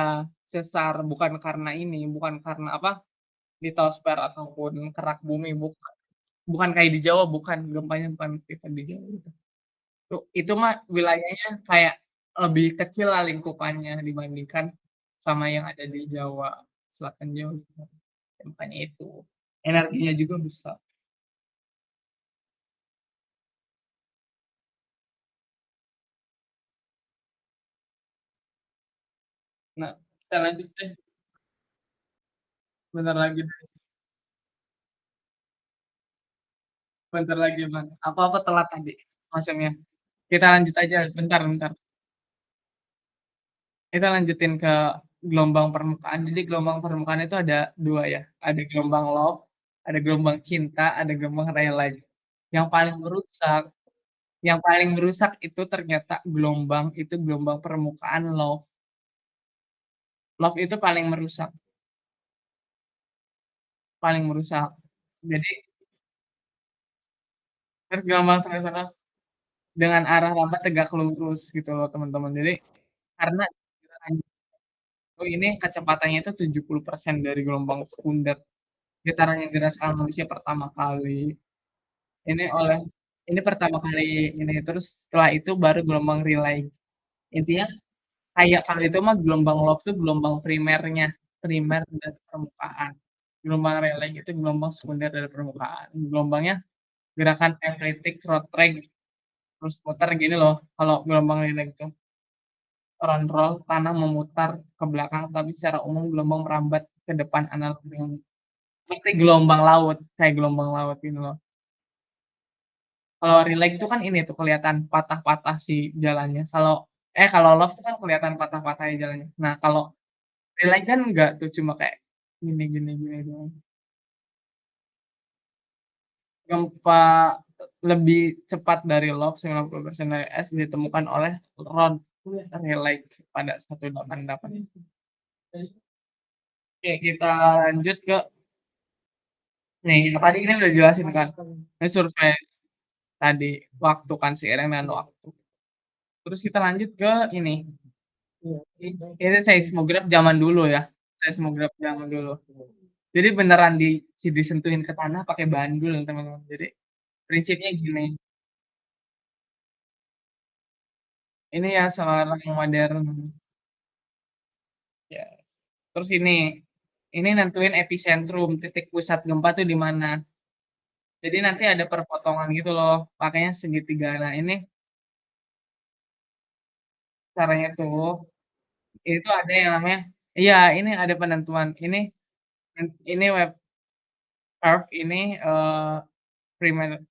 sesar, bukan karena ini, bukan karena apa, litosfer ataupun kerak bumi, bukan kayak di Jawa, bukan, gempanya bukan tipe di Jawa gitu. Itu mah wilayahnya kayak lebih kecil lah lingkupannya dibandingkan sama yang ada di Jawa, selatan Jawa gitu. Makanya itu, energinya juga besar. Nah, kita lanjut deh, bentar lagi bentar lagi, Bang. Aku telat tadi masuknya. Kita lanjut aja, bentar bentar. Kita lanjutin ke gelombang permukaan. Jadi gelombang permukaan itu ada 2 ya, ada gelombang love, ada gelombang cinta, ada gelombang rela. Yang paling merusak yang paling merusak itu ternyata gelombang permukaan love. Love itu paling merusak. Jadi terus gelombang tengah-tengah dengan arah lambat tegak lurus gitu loh teman-teman. Jadi karena gerakan oh ini kecepatannya itu 70% dari gelombang sekunder. Getaran yang dirasakan manusia pertama kali. Ini oleh ini pertama kali ini, terus setelah itu baru gelombang relay. Intinya kayak kalau itu mah gelombang love tuh gelombang primernya, primer dari permukaan. Gelombang relay itu gelombang sekunder dari permukaan. Gelombangnya gerakan elliptic rod track, terus muter gini loh, kalau gelombang relay itu. Roll, tanah memutar ke belakang, tapi secara umum gelombang merambat ke depan analog dengan seperti gelombang laut, kayak gelombang laut gitu loh. Kalau relay itu kan ini tuh kelihatan patah-patah si jalannya. Kalau love tuh kan kelihatan patah-patahnya jalannya. Nah, kalau relay kan enggak tuh, cuma kayak gini gini gini doang. Gempa lebih cepat dari love 90% dari es ditemukan oleh Rod Relay pada 1888. Oke, kita lanjut ke nih, tadi ini udah jelasin kan, ini surface tadi, waktu kan, seiring dengan waktu. Terus kita lanjut ke ini, ini seismograf zaman dulu ya, seismograf zaman dulu. Jadi beneran disentuhin ke tanah pakai bandul teman-teman. Jadi prinsipnya gini, ini ya seorang modern ya. Terus ini nentuin epicentrum, titik pusat gempa tuh di mana. Jadi nanti ada perpotongan gitu loh, makanya segitiga. Nah ini caranya tuh, itu ada yang namanya iya ini ada penentuan. Ini web curve, ini, primer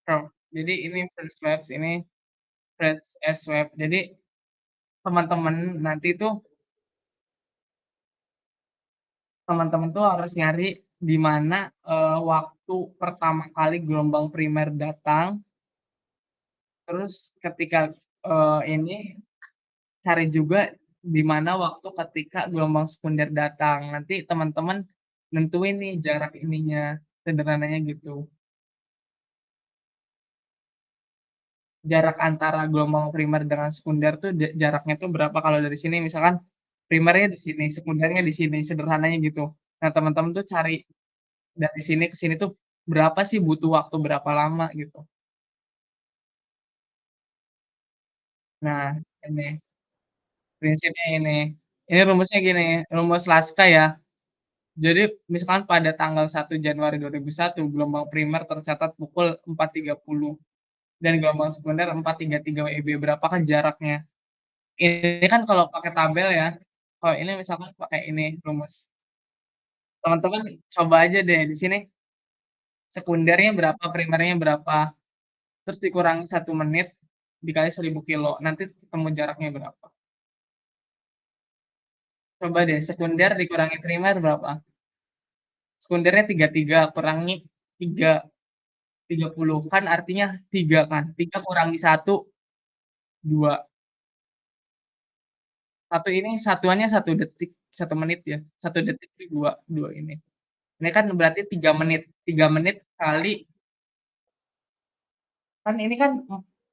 curve. Jadi ini first waves, ini first S wave. Jadi teman-teman nanti tuh teman-teman tuh harus nyari di mana, waktu pertama kali gelombang primer datang, terus ketika, ini cari juga di mana waktu ketika gelombang sekunder datang. Nanti teman-teman nentuin nih jarak ininya, sederhananya gitu. Jarak antara gelombang primer dengan sekunder tuh jaraknya tuh berapa, kalau dari sini misalkan primernya di sini, sekundernya di sini, sederhananya gitu. Nah, teman-teman tuh cari dari sini ke sini tuh berapa sih butuh waktu berapa lama gitu. Nah, ini prinsipnya ini. Ini rumusnya gini, rumus Laska ya. Jadi misalkan pada tanggal 1 Januari 2001 gelombang primer tercatat pukul 4.30 dan gelombang sekunder 4.33 WIB, berapakah jaraknya? Ini kan kalau pakai tabel ya, kalau ini misalkan pakai ini rumus. Teman-teman coba aja deh di sini sekundernya berapa, primernya berapa, terus dikurangi 1 menit dikali 1.000 kilo, nanti ketemu jaraknya berapa. Coba deh sekunder dikurangi primer berapa? Sekundernya 33 kurangi 30 kan artinya 3 kan, 3 kurangi 1 2. Satu ini satuannya 1 detik, 1 menit ya, 1 detik itu 2 ini. Ini kan berarti 3 menit, 3 menit kali kan ini kan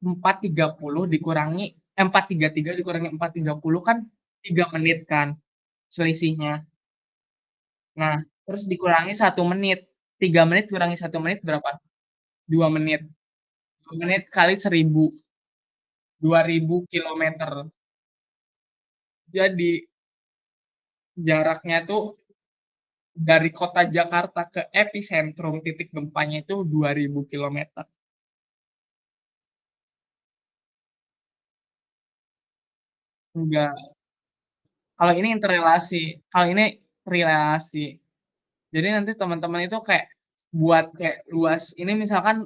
4.30 dikurangi 4.33 dikurangi 4.30 kan 3 menit kan selisihnya. Nah, terus dikurangi 1 menit, 3 menit kurangi 1 menit berapa? 2 menit, 2 menit kali 1.000, 2.000 kilometer. Jadi Jaraknya tuh dari kota Jakarta ke epicentrum titik gempanya itu 2.000 kilometer. Enggak, kalau ini interrelasi, kalau ini relasi. Jadi nanti teman-teman itu kayak buat kayak luas ini misalkan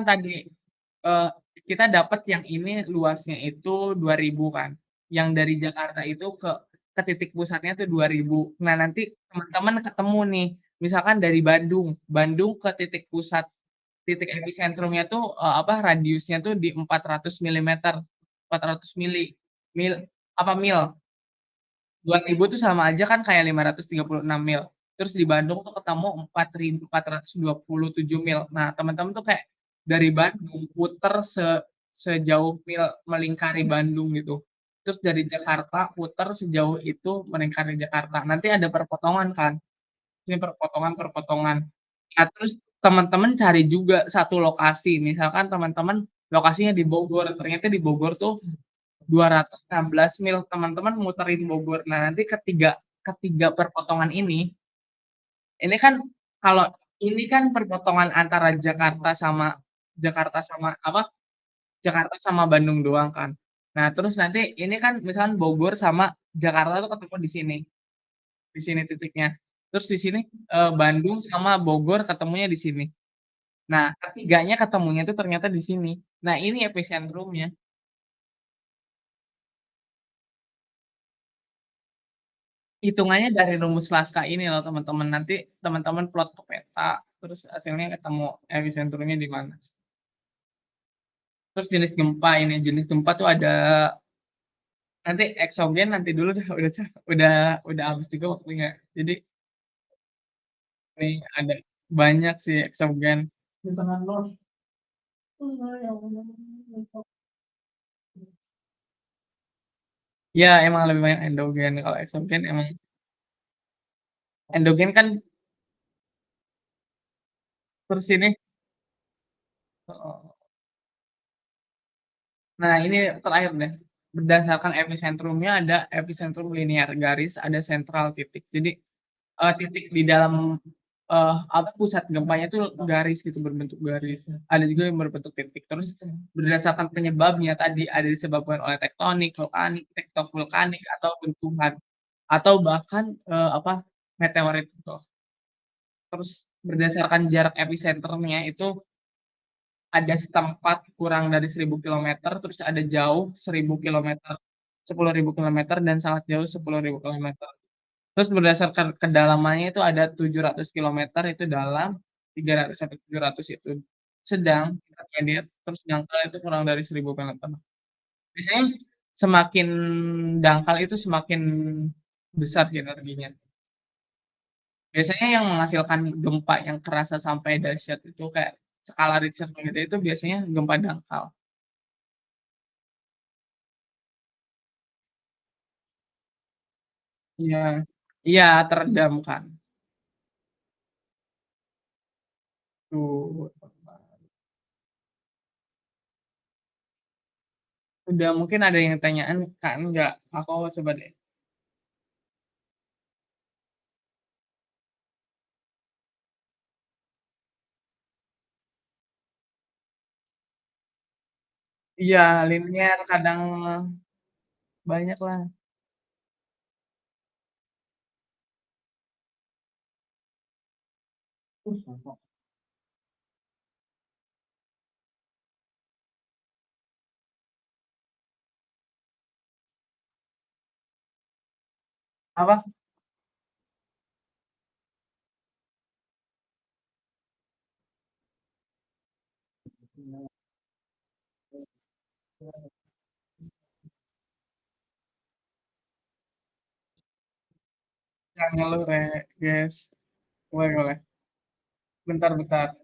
tadi, eee, kita dapat yang ini luasnya itu 2.000 kan, yang dari Jakarta itu ke titik pusatnya tuh 2.000. Nah, nanti teman-teman ketemu nih, misalkan dari Bandung, Bandung ke titik pusat, titik epicentrumnya tuh, radiusnya tuh di 400 milimeter, 400 mil mil. 2.000 tuh sama aja kan kayak 536 mil. Terus di Bandung tuh ketemu 4.427 mil. Nah, teman-teman tuh kayak dari Bandung puter sejauh mil melingkari Bandung gitu. Terus dari Jakarta puter sejauh itu melingkari Jakarta. Nanti ada perpotongan kan, ini perpotongan-perpotongan. Nah, terus teman-teman cari juga satu lokasi, misalkan teman-teman lokasinya di Bogor, ternyata di Bogor tuh 216 mil, teman-teman muterin Bogor. Nah, nanti ketiga ketiga perpotongan ini kan kalau ini kan perpotongan antara Jakarta sama Bandung doang kan. Nah, terus nanti ini kan misalkan Bogor sama Jakarta tuh ketemu di sini titiknya. Terus di sini, Bandung sama Bogor ketemunya di sini. Nah, ketiganya ketemunya tuh ternyata di sini. Nah, ini epicentrumnya. Hitungannya dari rumus Laska ini loh teman-teman, nanti teman-teman plot ke peta, terus hasilnya ketemu epicentrumnya di mana. Terus jenis gempa tuh ada nanti eksogen nanti dulu deh, udah habis juga waktunya. Jadi nih ada banyak sih eksogen. Ya emang lebih banyak endogen, kalau eksogen emang endogen kan terus ini heeh. Nah, ini terakhir deh, berdasarkan epicentrumnya ada epicentrum linear garis, ada sentral titik. Jadi, titik di dalam, pusat gempanya tuh garis gitu, berbentuk garis. Ada juga yang berbentuk titik. Terus berdasarkan penyebabnya tadi, ada disebabkan oleh tektonik, vulkanik, vulkanik, atau benturan, atau bahkan, meteorit gitu. Terus berdasarkan jarak epicentrumnya itu ada setempat kurang dari 1.000 kilometer, terus ada jauh 1.000 kilometer, 10.000 kilometer, dan sangat jauh 10.000 kilometer. Terus berdasarkan kedalamannya itu ada 700 kilometer itu dalam, 300 sampai 700 itu sedang, intermediate, terus dangkal itu kurang dari 1.000 kilometer. Biasanya semakin dangkal itu semakin besar sih energinya. Biasanya yang menghasilkan gempa yang kerasa sampai dahsyat itu kayak skala Richter segede itu biasanya gempa dangkal. Iya, iya teredam kan, tuh. Udah mungkin ada yang tanyaan Kak, enggak? Aku coba deh. Iya linear kadang banyaklah. Apa? Jangan ngeluh Re, guys. Boleh boleh. Bentar bentar.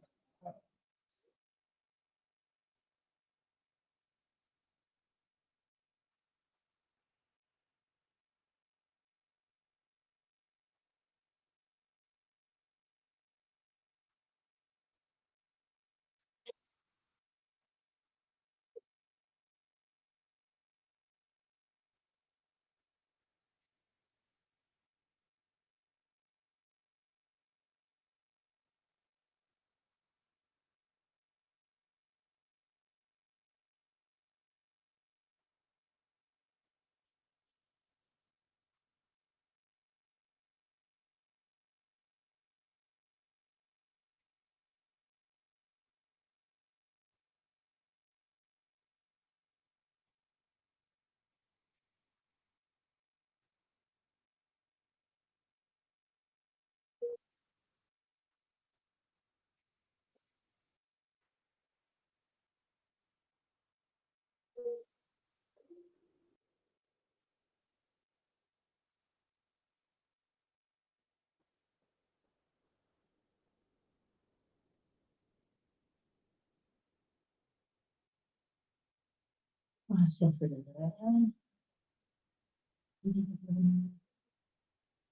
Astagfirullah.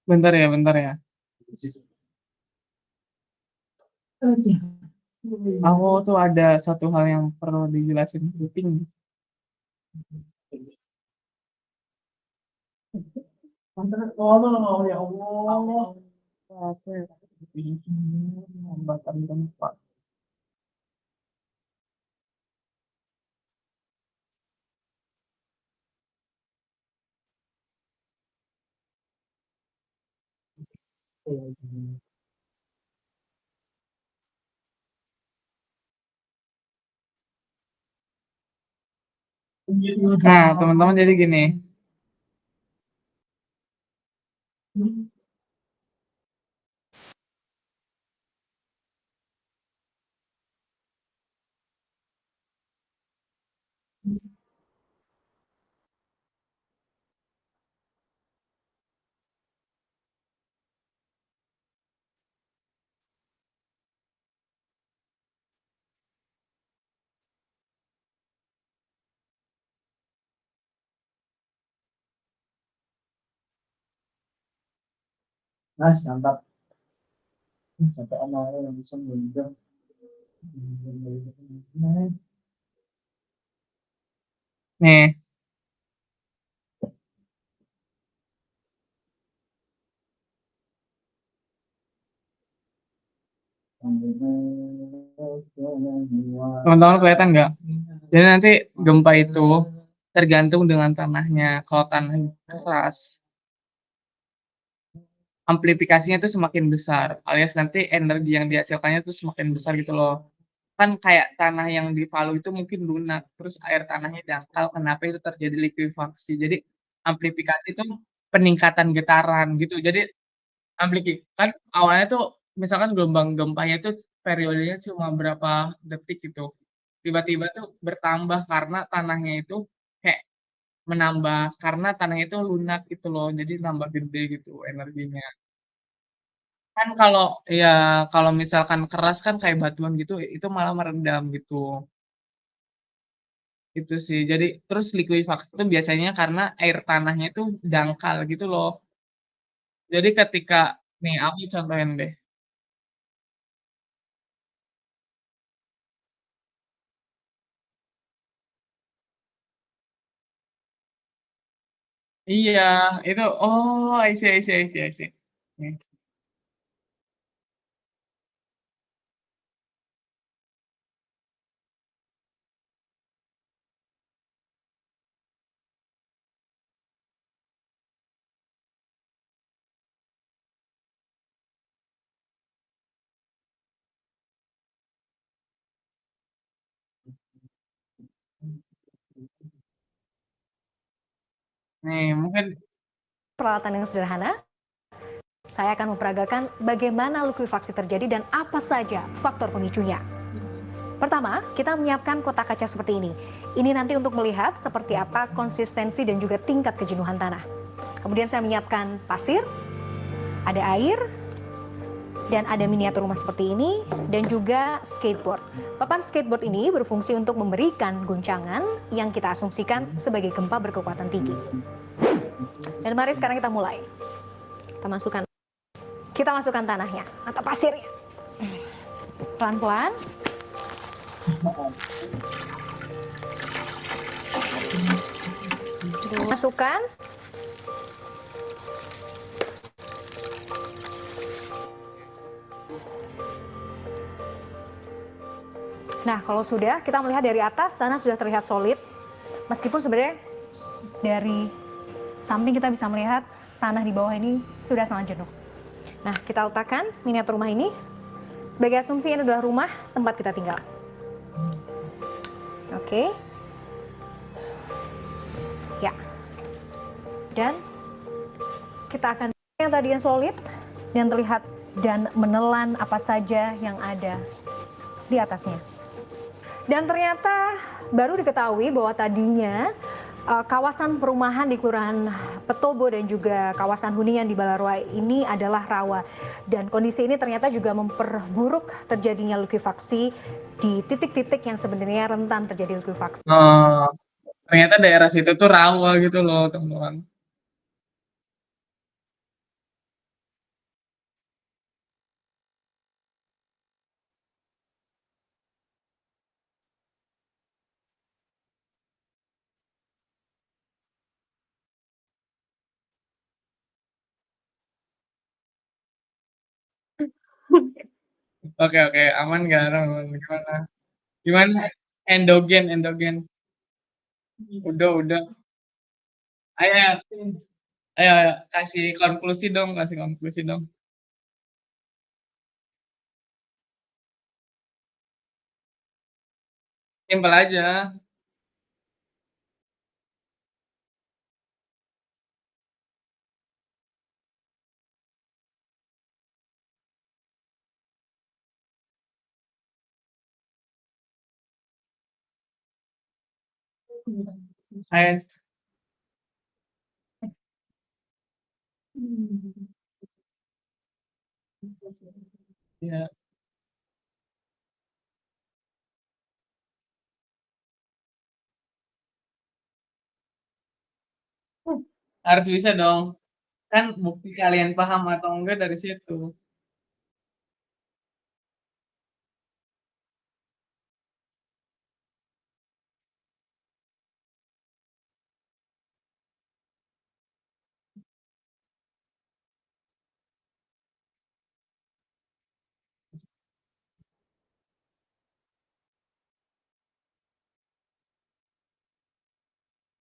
Bentar ya, bentar ya. Aku tuh ada satu hal yang perlu dijelasin penting. Tolong ya Allah. Hambatan tempat. Nah, teman-teman jadi gini. Mas, mantap. Sampai anak yang bisa menunjuk. Nih, teman-teman kelihatan nggak? Jadi nanti gempa itu tergantung dengan tanahnya. Kalau tanah keras, amplifikasinya itu semakin besar, alias nanti energi yang dihasilkannya itu semakin besar gitu loh. Kan kayak tanah yang di Palu itu mungkin lunak, terus air tanahnya dangkal, kenapa itu terjadi likuifaksi. Jadi amplifikasi itu peningkatan getaran gitu. Jadi kan awalnya tuh misalkan gelombang gempanya itu periodenya cuma berapa detik gitu, tiba-tiba tuh bertambah karena tanahnya itu kayak menambah, karena tanahnya itu lunak gitu loh, jadi nambah gede gitu energinya. Kan kalau misalkan keras kan kayak batuan gitu, itu malah meredam gitu, itu sih. Jadi terus likuifaksi itu biasanya karena air tanahnya itu dangkal gitu loh. Jadi ketika nih aku contohin deh. Iya, itu oh, I see I see I see I see. Nih nih mungkin Peralatan yang sederhana, saya akan memperagakan bagaimana likuifaksi terjadi dan apa saja faktor pemicunya. Pertama, kita menyiapkan kotak kaca seperti ini. Ini nanti untuk melihat seperti apa konsistensi dan juga tingkat kejenuhan tanah. Kemudian saya menyiapkan pasir, ada air, dan ada miniatur rumah seperti ini, dan juga skateboard. Papan skateboard ini berfungsi untuk memberikan guncangan yang kita asumsikan sebagai gempa berkekuatan tinggi. Dan mari sekarang kita mulai. Kita masukkan tanahnya atau pasirnya. Pelan-pelan. Masukkan. Nah, kalau sudah, kita melihat dari atas tanah sudah terlihat solid. Meskipun sebenarnya dari samping kita bisa melihat tanah di bawah ini sudah sangat jenuh. Nah, kita letakkan miniatur rumah ini. Sebagai asumsi ini adalah rumah tempat kita tinggal. Oke. Ya. Dan kita akan yang tadi yang solid yang terlihat dan menelan apa saja yang ada di atasnya. Dan ternyata baru diketahui bahwa tadinya kawasan perumahan di Kelurahan Petobo dan juga kawasan hunian di Balaroa ini adalah rawa. Dan kondisi ini ternyata juga memperburuk terjadinya likuifaksi di titik-titik yang sebenarnya rentan terjadi likuifaksi. ternyata daerah situ tuh rawa gitu loh, teman. Oke oke, aman nggak aman, gimana? Gimana? Endogen endogen. Udah. Ayo ayo, kasih konklusi dong kasih konklusi dong. Simpel aja. Sains. Iya. Harus bisa dong, kan bukti kalian paham atau enggak dari situ.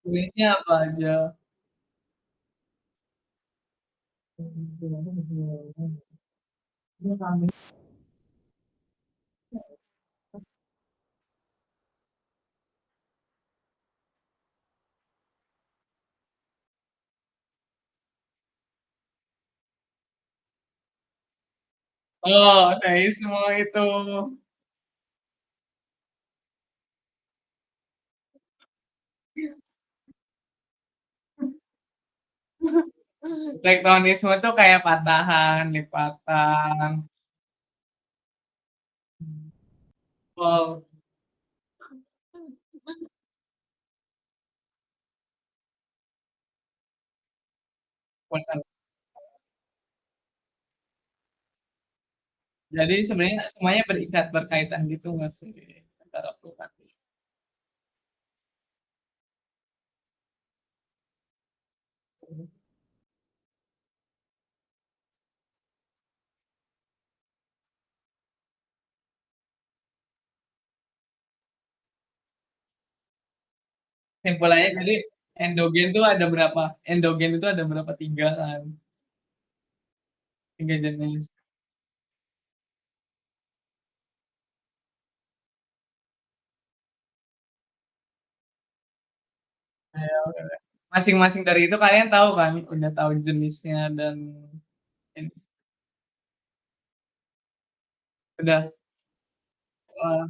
Tulisnya apa aja. Oh, teisme itu. Tektonisme tuh kayak patahan, lipatan. Oh, bener. Jadi sebenarnya semuanya berkaitan gitu nggak sih antara aplikasi. Kesimpulannya jadi endogen itu ada berapa 3 kan, 3 jenis. Iya, oke deh. Masing-masing dari itu kalian tahu kan, udah tahu jenisnya dan ini udah, eee,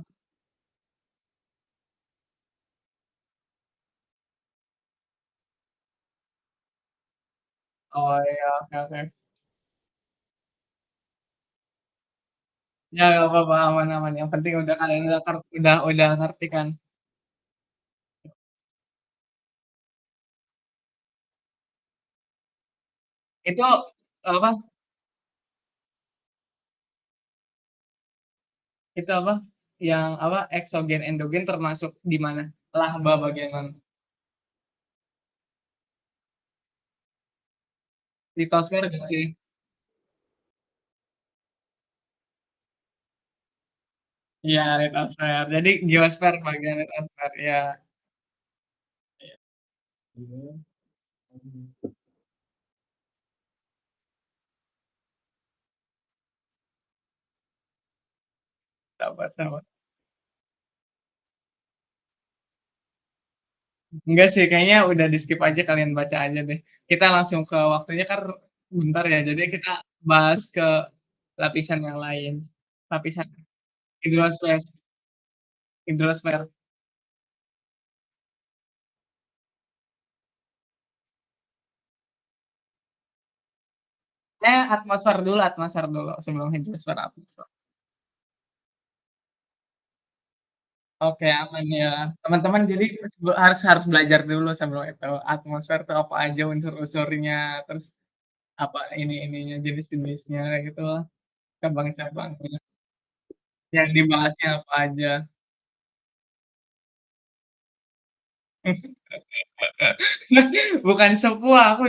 oh iya, oke oke. Ya nggak apa-apa, aman aman, yang penting udah kalian udah ngerti kan. Itu, apa itu apa, yang apa, eksogen, endogen termasuk di mana? Laba bagian mana? Litosfer nggak sih? Iya, litosfer. Jadi geosfer bagian litosfer, iya. Iya. Dapat dapat. Enggak sih, kayaknya udah di-skip aja, kalian baca aja deh. Kita langsung ke waktunya kan bentar ya, jadi kita bahas ke lapisan yang lain. Lapisan hidrosfer hidrosfer. Atmosfer dulu sebelum hidrosfer, atmosfer. Oke, aman ya. Teman-teman jadi harus harus belajar dulu sebelum itu, atmosfer tuh apa aja unsur-unsurnya, terus apa ininya, jenis-jenisnya kayak gitu loh, cabang-cabangnya, yang dibahasnya apa aja. Bukan sepuh aku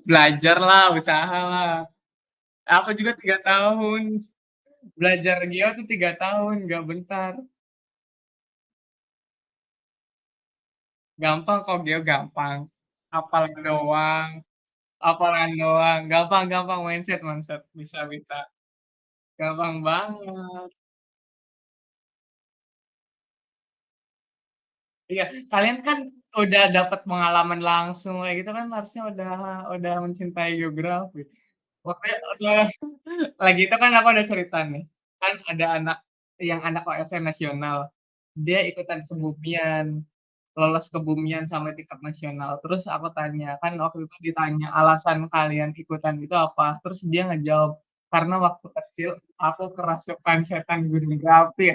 belajarlah, usahalah. Aku juga 3 tahun, belajar geo tuh 3 tahun, nggak bentar. Gampang kok geo gampang, hafalan doang hafalan doang, gampang gampang, mindset mindset, bisa bisa, gampang banget. Iya, kalian kan udah dapat pengalaman langsung kayak gitu kan harusnya udah mencintai geografi. Waktunya lagi itu kan aku ada cerita nih, kan ada anak OSN nasional, dia ikutan kebumian, lolos kebumian sampai tingkat nasional. Terus aku tanya, kan waktu itu ditanya, "Alasan kalian ikutan itu apa?" Terus dia ngejawab, "Karena waktu kecil aku kerasukan setan gunung berapi."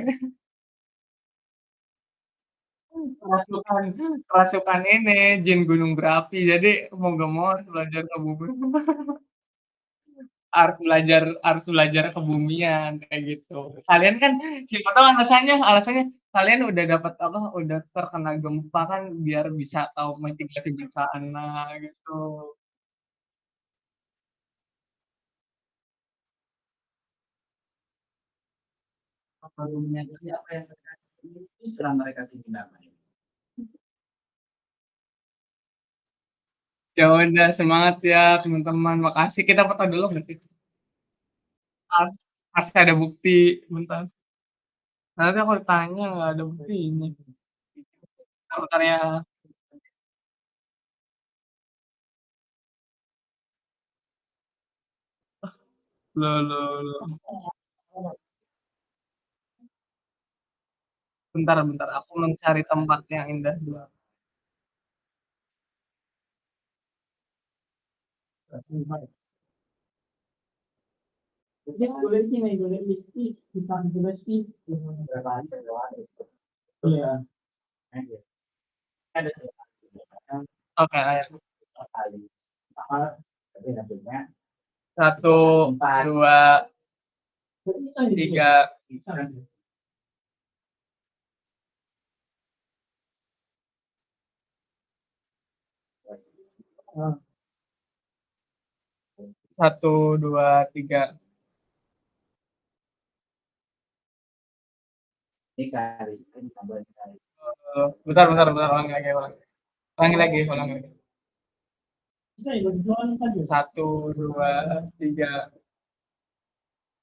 Kerasukan kerasukan ini, jin gunung berapi. Jadi mau nggak mau harus belajar kebumian. Harus belajar kebumian, kayak gitu. Kalian kan siapa tahu alasannya kalian udah dapat apa, udah terkena gempa kan biar bisa tahu mitigasi bencana gitu. Kebumian siapa yang terjadi setelah mereka tinggi namanya. Ya udah semangat ya teman-teman, makasih. Kita foto dulu nggak sih? Harus harus ada bukti, bentar. Nanti aku tanya nggak ada buktinya. Bentar bentar ya. Loh loh. Bentar bentar, aku mencari tempat yang indah dulu. Jadi boleh sih nih, boleh sih, kita boleh sih. Berapa hari iya. Ada Oke, ayo. kali. Apa? Tapi hasilnya Satu, empat. dua, tiga. Bisa kan? Satu, dua, tiga. Ini kali, ini tambahin kali. Bentar, bentar, bentar, ulangi lagi, ulangi lagi. Bisa ya, berjualan aja. Satu, dua, tiga.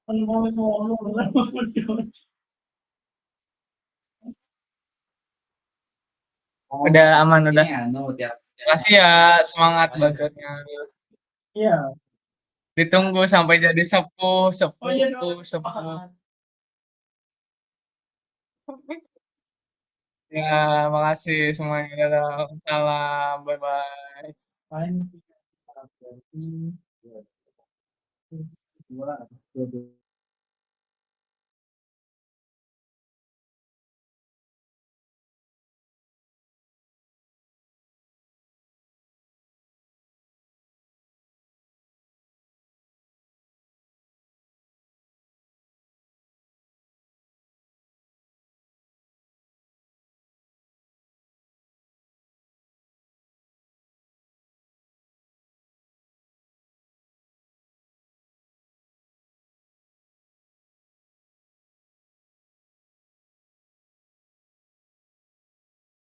Kan mau semua orang. Udah aman, udah. Ini anu tiap Makasih ya, semangat belajarnya. iya. Ditunggu sampai jadi sepuh, Oh iya sepuh, dong. sepuh. Ya, makasih semuanya. Dadah. Salam, bye-bye. Paling berarti dua, dua,